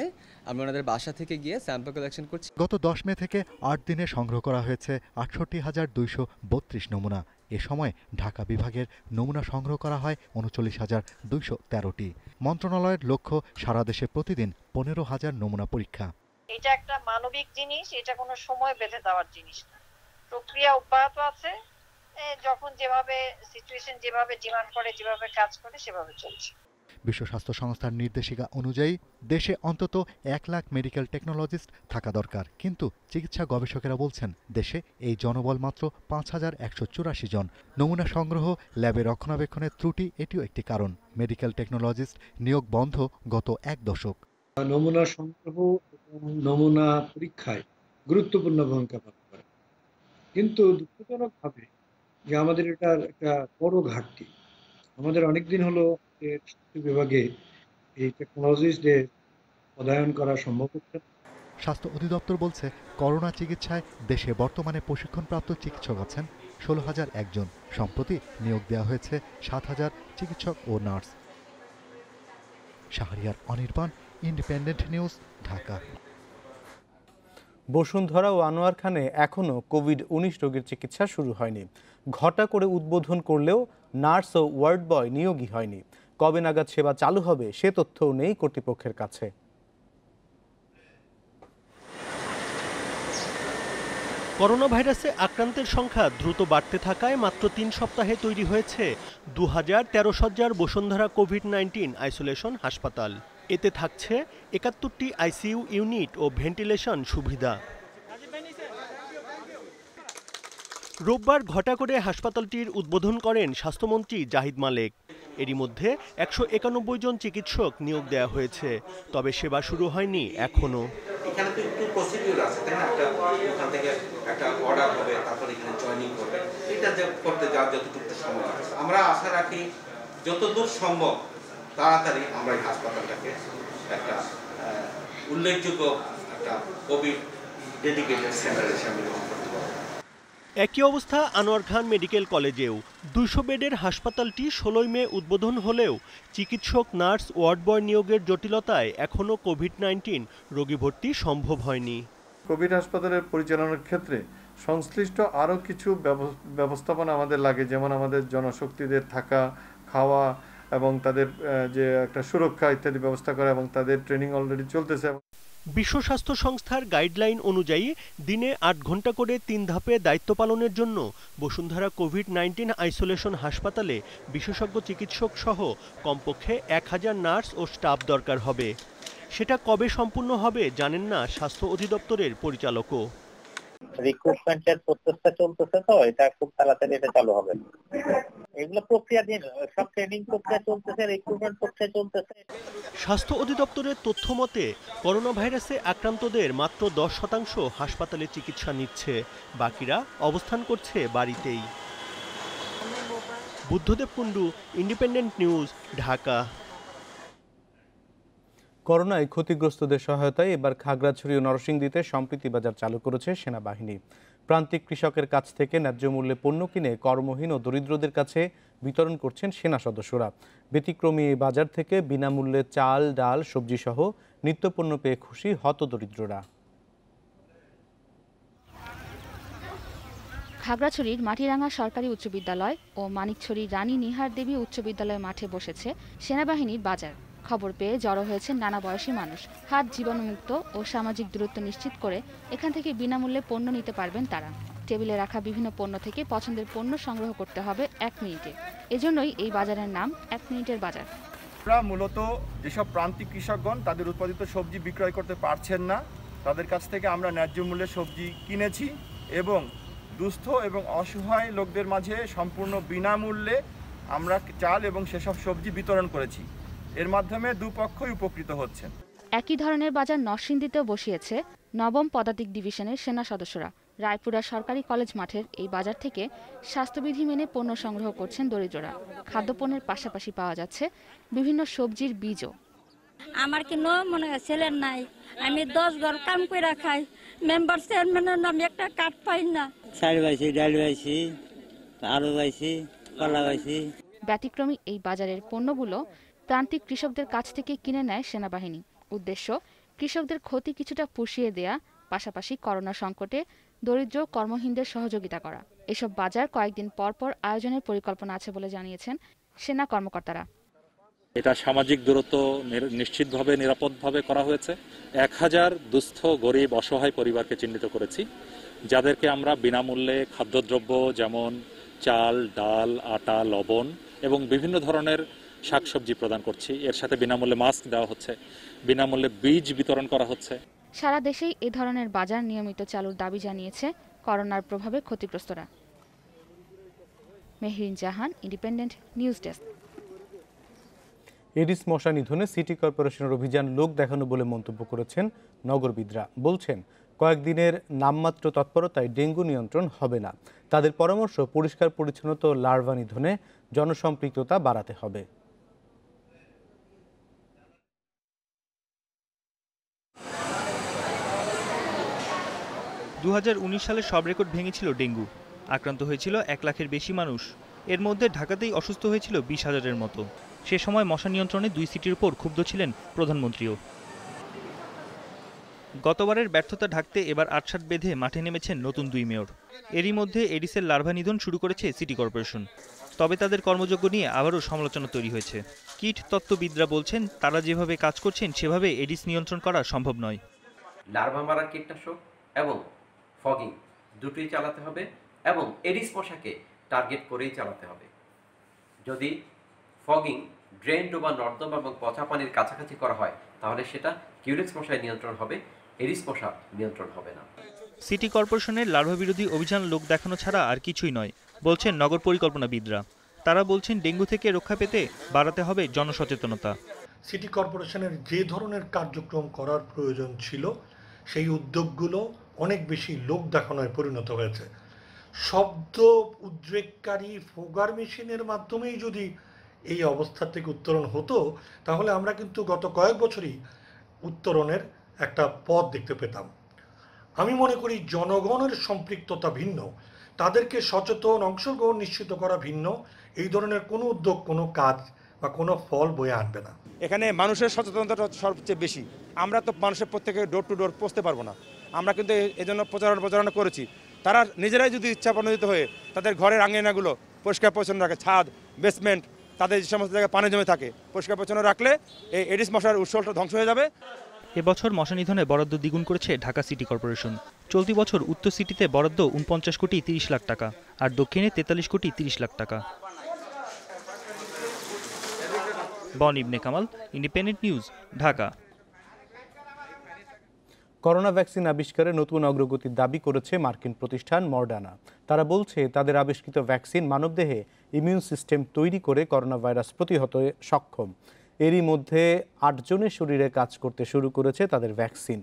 আমরা ওনাদের বাসা থেকে গিয়ে স্যাম্পল কালেকশন করছি। গত 10 মে থেকে 8 দিনে সংগ্রহ করা হয়েছে ৬৮,২৩২ নমুনা। এ সময় ঢাকা বিভাগের নমুনা সংগ্রহ করা হয় ৩৯,২১৩টি। মন্ত্রণালয়ের লক্ষ্য সারা দেশে প্রতিদিন ১৫,০০০ নমুনা পরীক্ষা। এটা একটা মানবিক জিনিস, এটা কোনো সময় বেঁধে দেওয়ার জিনিস না। প্রক্রিয়া অব্যাহত আছে, যখন যেভাবে সিচুয়েশন যেভাবে ডিমান্ড করে, যেভাবে কাজ করে সেভাবে চলছে। বিশ্ব স্বাস্থ্য সংস্থার নির্দেশিকা অনুযায়ী দেশে অন্তত 1 লাখ মেডিকেল টেকনোলজিস্ট থাকা দরকার, কিন্তু চিকিৎসা গবেষকেরা বলছেন দেশে এই জনবল মাত্র ৫,১৮৪ জন। নমুনা সংগ্রহ, ল্যাবে রক্ষণাবেক্ষণের ত্রুটি এটিও একটি কারণ। মেডিকেল টেকনোলজিস্ট নিয়োগ বন্ধ গত 1 দশক। নমুনা সংগ্রহ এবং নমুনা পরীক্ষায় গুরুত্বপূর্ণ ভূমিকা পালন করে, কিন্তু দুঃখজনকভাবে যে আমাদের এটার একটা বড় ঘাটতি। আমাদের অনেকদিন হলো স্বাস্থ্য বিভাগে এই টেকনোলজিস্টদের পদায়ন করা সম্ভব হচ্ছে না। স্বাস্থ্য অধিদপ্তর বলছে করোনা চিকিৎসায় দেশে বর্তমানে প্রশিক্ষণপ্রাপ্ত চিকিৎসক আছেন ১৬,০০১ জন। সম্প্রতি নিয়োগ দেওয়া হয়েছে ৭,০০০ চিকিৎসক ও nurse. Shahriar Anirban, Independent news, Dhaka. Bashundhara ও আনোয়ারখানে এখনও কোভিড-19 রোগীর চিকিৎসা শুরু হয়নি। ঘটা করে উদ্বোধন করলেও নার্স ও ওয়ার্ড বয় নিয়োগই হয়নি। কবে নাগাদ সেবা চালু হবে সে তথ্যও নেই কর্তৃপক্ষের কাছে। করোনা ভাইরাসে আক্রান্তের সংখ্যা দ্রুত বাড়তে থাকায় মাত্র 3 সপ্তাহে তৈরি হয়েছে ২০১৩ শয্যার বসুন্ধরা কোভিড-19 আইসোলেশন হাসপাতাল। এতে থাকছে ৭১টি আইসিইউ ইউনিট ও ভেন্টিলেশন সুবিধা। রোববার ঘটা করে হাসপাতালটির উদ্বোধন করেন স্বাস্থ্যমন্ত্রী জাহিদ মালেক। এরই মধ্যে 191 জন চিকিৎসক নিয়োগ দেওয়া হয়েছে, তবে সেবা শুরু হয়নি এখনো। এখানে তো একটু প্রসিডিউর আছে, তাই না? ওখান থেকে একটা অর্ডার হবে, তারপর এখানে জয়েনিং করবে, এটা যে করতে যাওয়ার যতটুকু সময় লাগে, আমরা আশা রাখি যতদূর সম্ভব তাড়াতাড়ি আমরা এই হাসপাতালটাকে একটা উল্লেখযোগ্য একটা কোভিড ডেডিকেটেড সেন্টার হিসেবে গ্রহণ করতে পারব। একই অবস্থা আনোয়ার খান মেডিকেল কলেজেও। 200 বেডের হাসপাতালটি 16 মে উদ্বোধন হলেও চিকিৎসক, নার্স, ওয়ার্ড বয় নিয়োগের জটিলতায় এখনও কোভিড-19 রোগী ভর্তি সম্ভব হয়নি। কোভিড হাসপাতালের পরিচালনার ক্ষেত্রে সংশ্লিষ্ট আরও কিছু ব্যবস্থাপনা আমাদের লাগে, যেমন আমাদের জনশক্তিদের থাকা, খাওয়া এবং তাদের যে একটা সুরক্ষা ইত্যাদি ব্যবস্থা করা, এবং তাদের ট্রেনিং অলরেডি চলতেছে। বিশ্ব স্বাস্থ্য সংস্থার গাইডলাইন অনুযায়ী দিনে 8 ঘন্টা করে 3 ধাপে দায়িত্ব পালনের জন্য বসুন্ধরা কোভিড-19 আইসোলেশন হাসপাতালে বিশেষজ্ঞ চিকিৎসক সহ কমপক্ষে 1000 নার্স ও স্টাফ দরকার হবে। সেটা কবে সম্পূর্ণ হবে জানেন না স্বাস্থ্য অধিদপ্তরের পরিচালকও। রিক্রুটমেন্টের প্রসেসটা চলতেছে, তো এটা খুব তাড়াতাড়ি এটা চালু হবে। এগুলো প্রক্রিয়া দিন, সব ট্রেনিং প্রক্রিয়া চলতেছে, রিক্রুটমেন্ট প্রক্রিয়া চলতেছে। স্বাস্থ্য অধিদপ্তরের তথ্য মতে করোনা ভাইরাসে আক্রান্তদের মাত্র 10% হাসপাতালে চিকিৎসা নিচ্ছে, বাকিরা অবস্থান করছে বাড়িতেই। Buddhadeb Kundu, independent news, Dhaka. করোনায় ক্ষতিগ্রস্তদের সহায়তায় এবার খাগড়াছড়ি ও নরসিংদীতে সম্প্রীতি বাজার চালু করেছে সেনাবাহিনী। প্রান্তিক কৃষকের কাছ থেকে ন্যায্য মূল্যে পণ্য কিনে কর্মহীন ও দরিদ্রদের কাছে বিতরণ করছেন সেনা সদস্যরা। ব্যতিক্রমী এই বাজার থেকে বিনামূল্যে চাল, ডাল, সবজি সহ নিত্যপণ্য পেয়ে খুশি হতদরিদ্ররা। খাগড়াছড়ির মাটিরাঙ্গা সরকারি উচ্চ বিদ্যালয় ও মানিকছড়ি রানী নিহার দেবী উচ্চ বিদ্যালয় মাঠে বসেছে সেনাবাহিনীর বাজার। খবর পেয়ে জড়ো হয়েছে নানা বয়সী মানুষ। হাত জীবাণুমুক্ত ও সামাজিক দূরত্ব নিশ্চিত করে এখান থেকে বিনামূল্যে পণ্য নিতে পারবেন তারা। টেবিলে রাখা বিভিন্ন পণ্য থেকে পছন্দের পণ্য সংগ্রহ করতে হবে 1 মিনিটে। এজন্যই এই বাজারের নাম 1 মিনিটের বাজার। আমরা মূলত যেসব প্রান্তিক কৃষকগণ তাদের উৎপাদিত সবজি বিক্রয় করতে পারছেন না, তাদের কাছ থেকে আমরা ন্যায্য মূল্যে সবজি কিনেছি এবং দুস্থ এবং অসহায় লোকদের মাঝে সম্পূর্ণ বিনামূল্যে আমরা চাল এবং সেসব সবজি বিতরণ করেছি। এর মাধ্যমে দুপক্ষই উপকৃত হচ্ছেন। একই ধরনের বাজার নরসিংদীতেও বসিয়েছে 9ম পদাতিক ডিভিশনের সেনা সদস্যরা। রায়পুরা সরকারি কলেজ মাঠের এই বাজার থেকে স্বাস্থ্যবিধি মেনে পণ্য সংগ্রহ করছেন দরিদ্ররা। খাদ্যপণ্যের পাশাপাশি পাওয়া যাচ্ছে বিভিন্ন সবজির বীজও। আমার কি মনে হয় ছেলের নাই, আমি 10 ঘর কাম করে খাই, মেম্বার চেয়ারম্যানের নামে একটা কার্ড পাই না। চাল পাইছি, ডাল পাইছি, আলু পাইছি, কলা পাইছি। ব্যতিক্রমী এই বাজারের পণ্যগুলো প্রান্তিক কৃষকদের কাছ থেকে কিনে নেয় সেনাবাহিনী। উদ্দেশ্য কৃষকদের ক্ষতি কিছুটা পুষিয়ে দেয়া, পাশাপাশি করোনা সংকটে দরিদ্র কর্মহীনদের সহযোগিতা করা। এসব বাজার কয়েকদিন পর পর আয়োজনের পরিকল্পনা আছে বলে জানিয়েছেন সেনা কর্মকর্তারা। এটা সামাজিক দূরত্ব নিশ্চিতভাবে নিরাপদভাবে করা হয়েছে। 1000 দুস্থ, গরিব, অসহায় পরিবারকে চিহ্নিত করেছি, যাদেরকে আমরা বিনামূল্যে খাদ্যদ্রব্য যেমন চাল, ডাল, আটা, লবণ এবং বিভিন্ন ধরনের শাকসবজি প্রদান করছি। এর সাথে বিনামূল্যে মাস্ক দেওয়া হচ্ছে, বিনামূল্যে বীজ বিতরণ করা হচ্ছে। সারা দেশেই এ ধরনের বাজার নিয়মিত চালুর দাবি জানিয়েছে করোনার প্রভাবে ক্ষতিগ্রস্তরা। মেহরিন জাহান, ইন্ডিপেন্ডেন্ট নিউজ ডেস্ক। এডিস মশা নিধনে সিটি কর্পোরেশনের অভিযান লোক দেখানো বলে মন্তব্য করেছেন নগরবিদরা। বলছেন কয়েকদিনের নামমাত্র তৎপরতায় ডেঙ্গু নিয়ন্ত্রণ হবে না। তাদের পরামর্শ পরিষ্কার পরিচ্ছন্নতা ও লার্ভা নিধনে জনসম্পৃক্ততা বাড়াতে হবে। 2019 সালে সব রেকর্ড ভেঙেছিল ডেঙ্গু। আক্রান্ত হয়েছিল 1 লাখের বেশি মানুষ। এর মধ্যে ঢাকাতেই অসুস্থ হয়েছিল 20,000-এর মতো। সে সময় মশা নিয়ন্ত্রণে 2 সিটির উপর ক্ষুব্ধ ছিলেন প্রধানমন্ত্রীও। গতবারের ব্যর্থতা ঢাকতে এবার আটসাট বেঁধে মাঠে নেমেছেন নতুন 2 মেয়র। এরই মধ্যে এডিসের লার্ভা নিধন শুরু করেছে সিটি কর্পোরেশন। তবে তাদের কর্মযোগ্য নিয়ে আবারও সমালোচনা তৈরি হয়েছে। কীট তত্ত্ববিদরা বলছেন তারা যেভাবে কাজ করছেন সেভাবে এডিস নিয়ন্ত্রণ করা সম্ভব নয়। লার্ভা মারা কীটনাশক এবং ফগিং দুটোই চালাতে হবে এবং এডিস মশাকে টার্গেট করেই চালাতে হবে। যদি ফগিং ড্রেন বা নর্দমা এবং পচা পানির কাছাকাছি করা হয় তাহলে সেটা কিউরেক্স মশায় নিয়ন্ত্রণ হবে, এডিস মশা নিয়ন্ত্রণ হবে না। সিটি কর্পোরেশনের লার্ভা বিরোধী অভিযান লোক দেখানো ছাড়া আর কিছুই নয় বলছেন নগর পরিকল্পনাবিদরা। তারা বলছেন ডেঙ্গু থেকে রক্ষা পেতে বাড়াতে হবে জনসচেতনতা। সিটি কর্পোরেশনের যে ধরনের কার্যক্রম করার প্রয়োজন ছিল সেই উদ্যোগগুলো অনেক বেশি লোক দেখানোয় পরিণত হয়েছে। শব্দ উদ্রেককারী ফোগার মেশিনের মাধ্যমেই যদি এই অবস্থা থেকে উত্তরণ হতো তাহলে আমরা কিন্তু গত কয়েক বছরই উত্তরণের একটা পথ দেখতে পেতাম। আমি মনে করি জনগণের সম্পৃক্ততা ভিন্ন, তাদেরকে সচেতন অংশগ্রহণ নিশ্চিত করা ভিন্ন। এই ধরনের কোনো উদ্যোগ কোনো কাজ বা কোনো ফল বয়ে আনবে না। এখানে মানুষের সচেতনতাটা সবচেয়ে বেশি। আমরা তো মানুষের প্রত্যেকে ডোর টু ডোর পৌঁছতে পারবো না, আমরা কিন্তু এজন্য প্রচারণা করেছি। তারা নিজেরাই যদি ইচ্ছাপ্রণোদিত হয়ে তাদের ঘরের আঙিনাগুলো পরিষ্কার পরিচ্ছন্ন রাখে, ছাদ বেসমেন্ট তাদের যে সমস্ত জায়গায় পানি জমে থাকে পরিষ্কার পরিচ্ছন্ন রাখলে এই এডিস মশার উৎসটা ধ্বংস হয়ে যাবে। এবছর মশা নিধনে বরাদ্দ দ্বিগুণ করেছে ঢাকা সিটি কর্পোরেশন। চলতি বছর উত্তর সিটিতে বরাদ্দ ৪৯ কোটি ৩০ লাখ টাকা আর দক্ষিণে ৪৩ কোটি ৩০ লাখ টাকা। বন Ibne Kamal, Independent news, Dhaka. Corona vaccine আবিষ্কারে নতুন অগ্রগতির দাবি করেছে মার্কিন প্রতিষ্ঠান মডার্না। তারা বলছে তাদের আবিষ্কৃত ভ্যাকসিন মানবদেহে ইমিউন সিস্টেম তৈরি করে করোনা ভাইরাস প্রতিহতে সক্ষম। এরই মধ্যে ৮ জনের শরীরে কাজ করতে শুরু করেছে তাদের ভ্যাকসিন।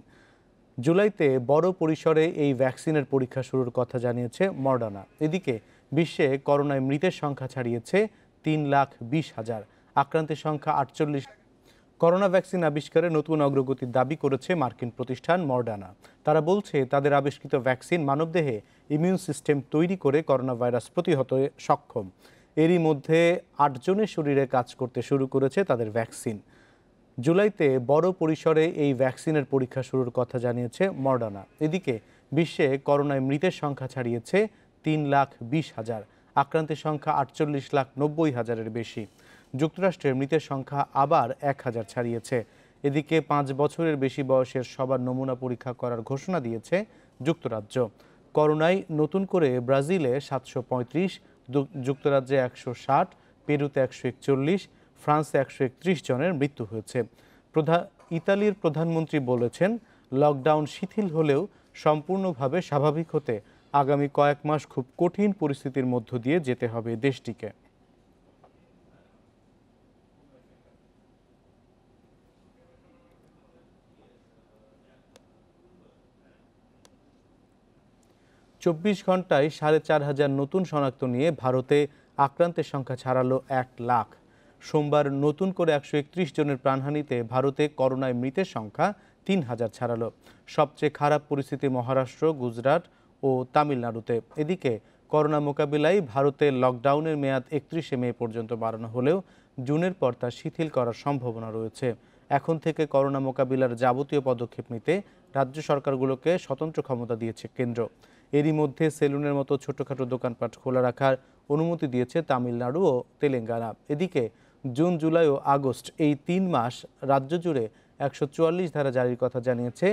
জুলাইতে বড় পরিসরে এই ভ্যাকসিনের পরীক্ষা শুরুর কথা জানিয়েছে মডার্না। এদিকে বিশ্বে করোনায় মৃতের সংখ্যা ছাড়িয়েছে ৩,২০,০০০, আক্রান্তের সংখ্যা ৪৮। করোনা ভ্যাকসিন আবিষ্কারে নতুন অগ্রগতির দাবি করেছে মার্কিন প্রতিষ্ঠান মডার্না। তারা বলছে তাদের আবিষ্কৃত ভ্যাকসিন মানবদেহে ইমিউন সিস্টেম তৈরি করে করোনা ভাইরাস প্রতিহতে সক্ষম। এরই মধ্যে ৮ জনের শরীরে কাজ করতে শুরু করেছে তাদের ভ্যাকসিন। জুলাইতে বড় পরিসরে এই ভ্যাকসিনের পরীক্ষা শুরুর কথা জানিয়েছে মডার্না। এদিকে বিশ্বে করোনায় মৃতের সংখ্যা ছাড়িয়েছে ৩,২০,০০০, আক্রান্তের সংখ্যা ৪৮,৯০,০০০-এর বেশি। যুক্তরাষ্ট্রের মৃতের সংখ্যা আবার ১,০০০ ছাড়িয়েছে। এদিকে ৫ বছরের বেশি বয়সের সবার নমুনা পরীক্ষা করার ঘোষণা দিয়েছে যুক্তরাজ্য। করোনায় নতুন করে ব্রাজিলে ৭৩৫, যুক্তরাজ্যে ১৬০, পেরুতে ১৪১, ফ্রান্সে ১৩১ জনের মৃত্যু হয়েছে। ইতালির প্রধানমন্ত্রী বলেছেন লকডাউন শিথিল হলেও সম্পূর্ণভাবে স্বাভাবিক হতে আগামী কয়েক মাস খুব কঠিন পরিস্থিতির মধ্য দিয়ে যেতে হবে দেশটিকে। চব্বিশ ঘন্টায় ৪,৫০০ নতুন শনাক্ত নিয়ে ভারতে আক্রান্তের সংখ্যা ছাড়ালো ১ লাখ। সোমবার নতুন করে ১৩১ জনের প্রাণহানিতে ভারতে করোনায় মৃতের সংখ্যা ৩,০০০ ছাড়ালো। সবচেয়ে খারাপ পরিস্থিতি মহারাষ্ট্র, গুজরাট ও তামিলনাড়ুতে। এদিকে করোনা মোকাবিলায় ভারতে লকডাউনের মেয়াদ ৩১শে মে পর্যন্ত বাড়ানো হলেও জুনের পর তা শিথিল করার সম্ভাবনা রয়েছে। এখন থেকে করোনা মোকাবিলার যাবতীয় পদক্ষেপ নিতে রাজ্য সরকারগুলোকে স্বতন্ত্র ক্ষমতা দিয়েছে কেন্দ্র। এরই মধ্যে সেলুনের মতো ছোটখাটো দোকানপাট খোলা রাখার অনুমতি দিয়েছে তামিলনাড়ু ও তেলেঙ্গানা। এদিকে জুন, জুলাই ও আগস্ট এই ৩ মাস রাজ্য জুড়ে ১৪৪ ধারা জারির কথা জানিয়েছে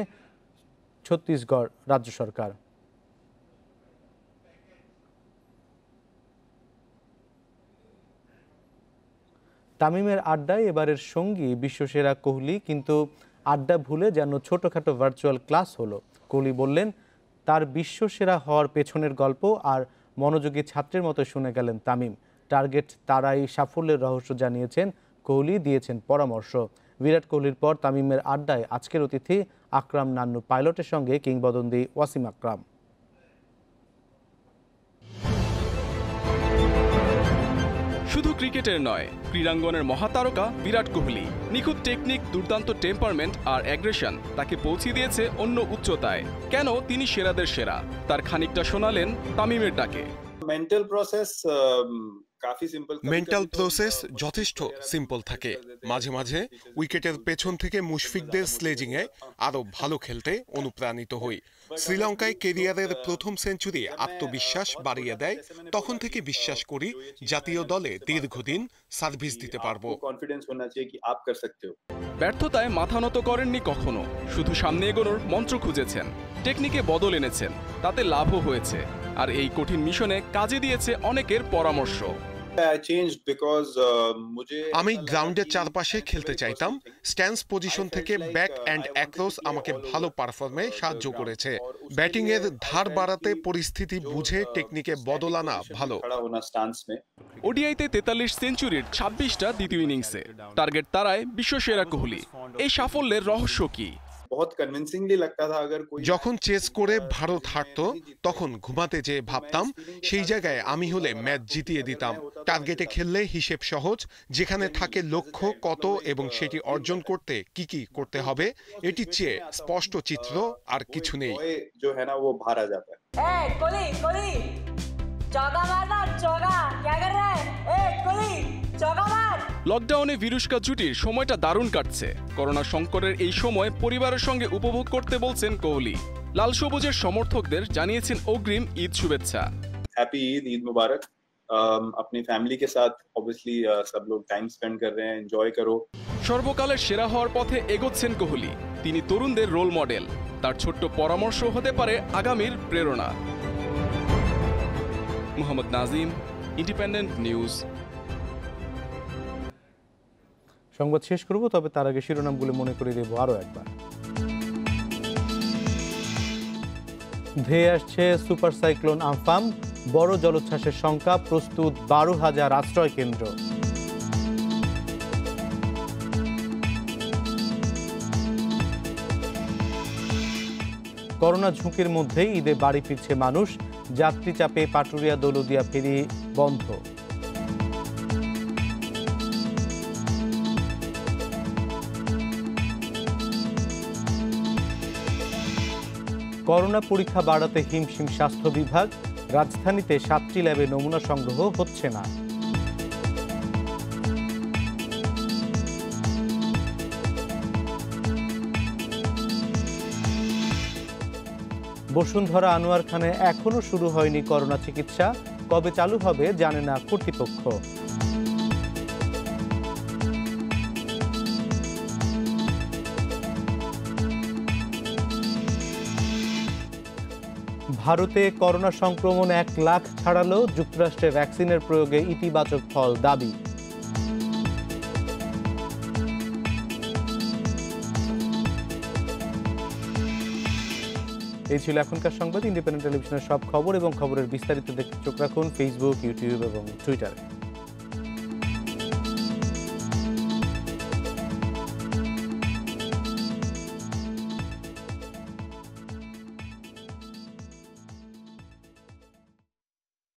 ছত্তিশগড় রাজ্য সরকার। তামিমের আড্ডায় এবারের সঙ্গী বিশ্বসেরা কোহলি, কিন্তু আড্ডা ভুলে যেন ছোটখাটো ভার্চুয়াল ক্লাস হলো। কোহলি বললেন তার বিশ্বসেরা হওয়ার পেছনের গল্প আর মনোযোগী ছাত্রের মতো শুনে গেলেন তামিম। টার্গেট তারাই সাফল্যের রহস্য জানিয়েছেন কোহলি, দিয়েছেন পরামর্শ। বিরাট কোহলির পর তামিমের আড্ডায় আজকের অতিথি আকরাম নান্নু পাইলটের সঙ্গে কিংবদন্তি ওয়াসিম আকরাম। শুধু ক্রিকেটের নয়, ক্রীড়াঙ্গনের মহাতারকা বিরাট কোহলি। নিখুঁত টেকনিক, দুর্দান্ত টেম্পারমেন্ট আর অ্যাগ্রেশন তাকে পৌঁছে দিয়েছে অন্য উচ্চতায়। কেন তিনি সেরাদের সেরা, তার খানিকটা শোনালেন তামিমের ডাকে। মেন্টাল প্রসেস যথেষ্ট সিম্পল থাকে। মাঝে মাঝে উইকেটের পেছন থেকে মুশফিকদের স্লেজিংয়ে আরো ভালো খেলতে অনুপ্রাণিত হই। শ্রীলঙ্কায় কেরিয়ারের প্রথম সেঞ্চুরি আত্মবিশ্বাস বাড়িয়ে দেয়। তখন থেকে বিশ্বাস করি জাতীয় দলে দীর্ঘদিন সার্ভিস দিতে পারবো। ব্যর্থতায় মাথা নত করেননি কখনো, শুধু সামনে এগোনোর মন্ত্র খুঁজেছেন। টেকনিকে বদল এনেছেন, তাতে লাভও হয়েছে। আর এই কঠিন মিশনে কাজে দিয়েছে অনেকের পরামর্শ। আমি গ্রাউন্ডের চারপাশে খেলতে চাইতাম। স্ট্যান্স পজিশন থেকে ব্যাক অ্যান্ড অ্যাক্রস আমাকে ভালো পারফর্মে সাহায্য করেছে। ব্যাটিং এর ধার বাড়াতে পরিস্থিতি বুঝে টেকনিকে বদল আনা ভালো। ওডিআইতে 43 সেঞ্চুরির 26টা দ্বিতীয় ইনিংসে টার্গেট তারায় বিশ্বসেরা কোহলি। এই সাফল্যের রহস্য কি? যখন চেস করে ভারত হারতো তখন ঘুমাতে যেয়ে ভাবতাম সেই জায়গায় আমি হলে ম্যাচ জিতিয়ে দিতাম। টার্গেটে খেললে হিসেব সহজ, যেখানে থাকে লক্ষ্য কত এবং সেটি অর্জন করতে কি কি করতে হবে, এটির চেয়ে স্পষ্ট চিত্র আর কিছু নেই। লকডাউনে ভিরুস্কা জুটির সময়টা দারুণ কাটছে। করোনা সংকটের এই সময় পরিবারের সঙ্গে উপভোগ করতে বলছেন কোহলি। লাল সবুজের সমর্থকদের জানিয়েছেন অগ্রিম ঈদ শুভেচ্ছা। हैप्पी ईद, ईद मुबारक। अपनी फैमिली के साथ ऑब्वियसली सब लोग टाइम स्पेंड कर रहे हैं, एंजॉय करो। সর্বকালের সেরা হওয়ার পথে এগোচ্ছেন কোহলি। তিনি তরুণদের রোল মডেল। তার ছোট্ট পরামর্শ হতে পারে আগামীর প্রেরণা। Mohammad Nazim, independent news. সংবাদ শেষ করব, তবে তার আগে শিরোনামগুলো মনে করে দেব আরো একবার। ধেয়ে আসছে সুপার সাইক্লোন আমফান, বড় জলোচ্ছ্বাসের শঙ্কা, প্রস্তুত 12,000 আশ্রয় কেন্দ্র। করোনা ঝুঁকির মধ্যেই ঈদে বাড়ি ফিরছে মানুষ, যাত্রী চাপে পাটুরিয়া দৌলদিয়া ফেরি বন্ধ। করোনা পরীক্ষা বাড়াতে হিমশিম স্বাস্থ্য বিভাগ, রাজধানীতে 7টি ল্যাবে নমুনা সংগ্রহ হচ্ছে না। বসুন্ধরা আনোয়ার খানে এখনো শুরু হয়নি করোনা চিকিৎসা, কবে চালু হবে জানে না কর্তৃপক্ষ। ভারতে করোনা সংক্রমণ 1 লাখ ছাড়ালো, যুক্তরাষ্ট্রে ভ্যাকসিনের প্রয়োগে ইতিবাচক ফল দাবি। এই ছিল এখনকার সংবাদ। ইন্ডিপেন্ডেন্ট টেলিভিশনের সব খবর এবং খবরের বিস্তারিত দেখতে চোখ রাখুন ফেসবুক, ইউটিউব এবং টুইটারে।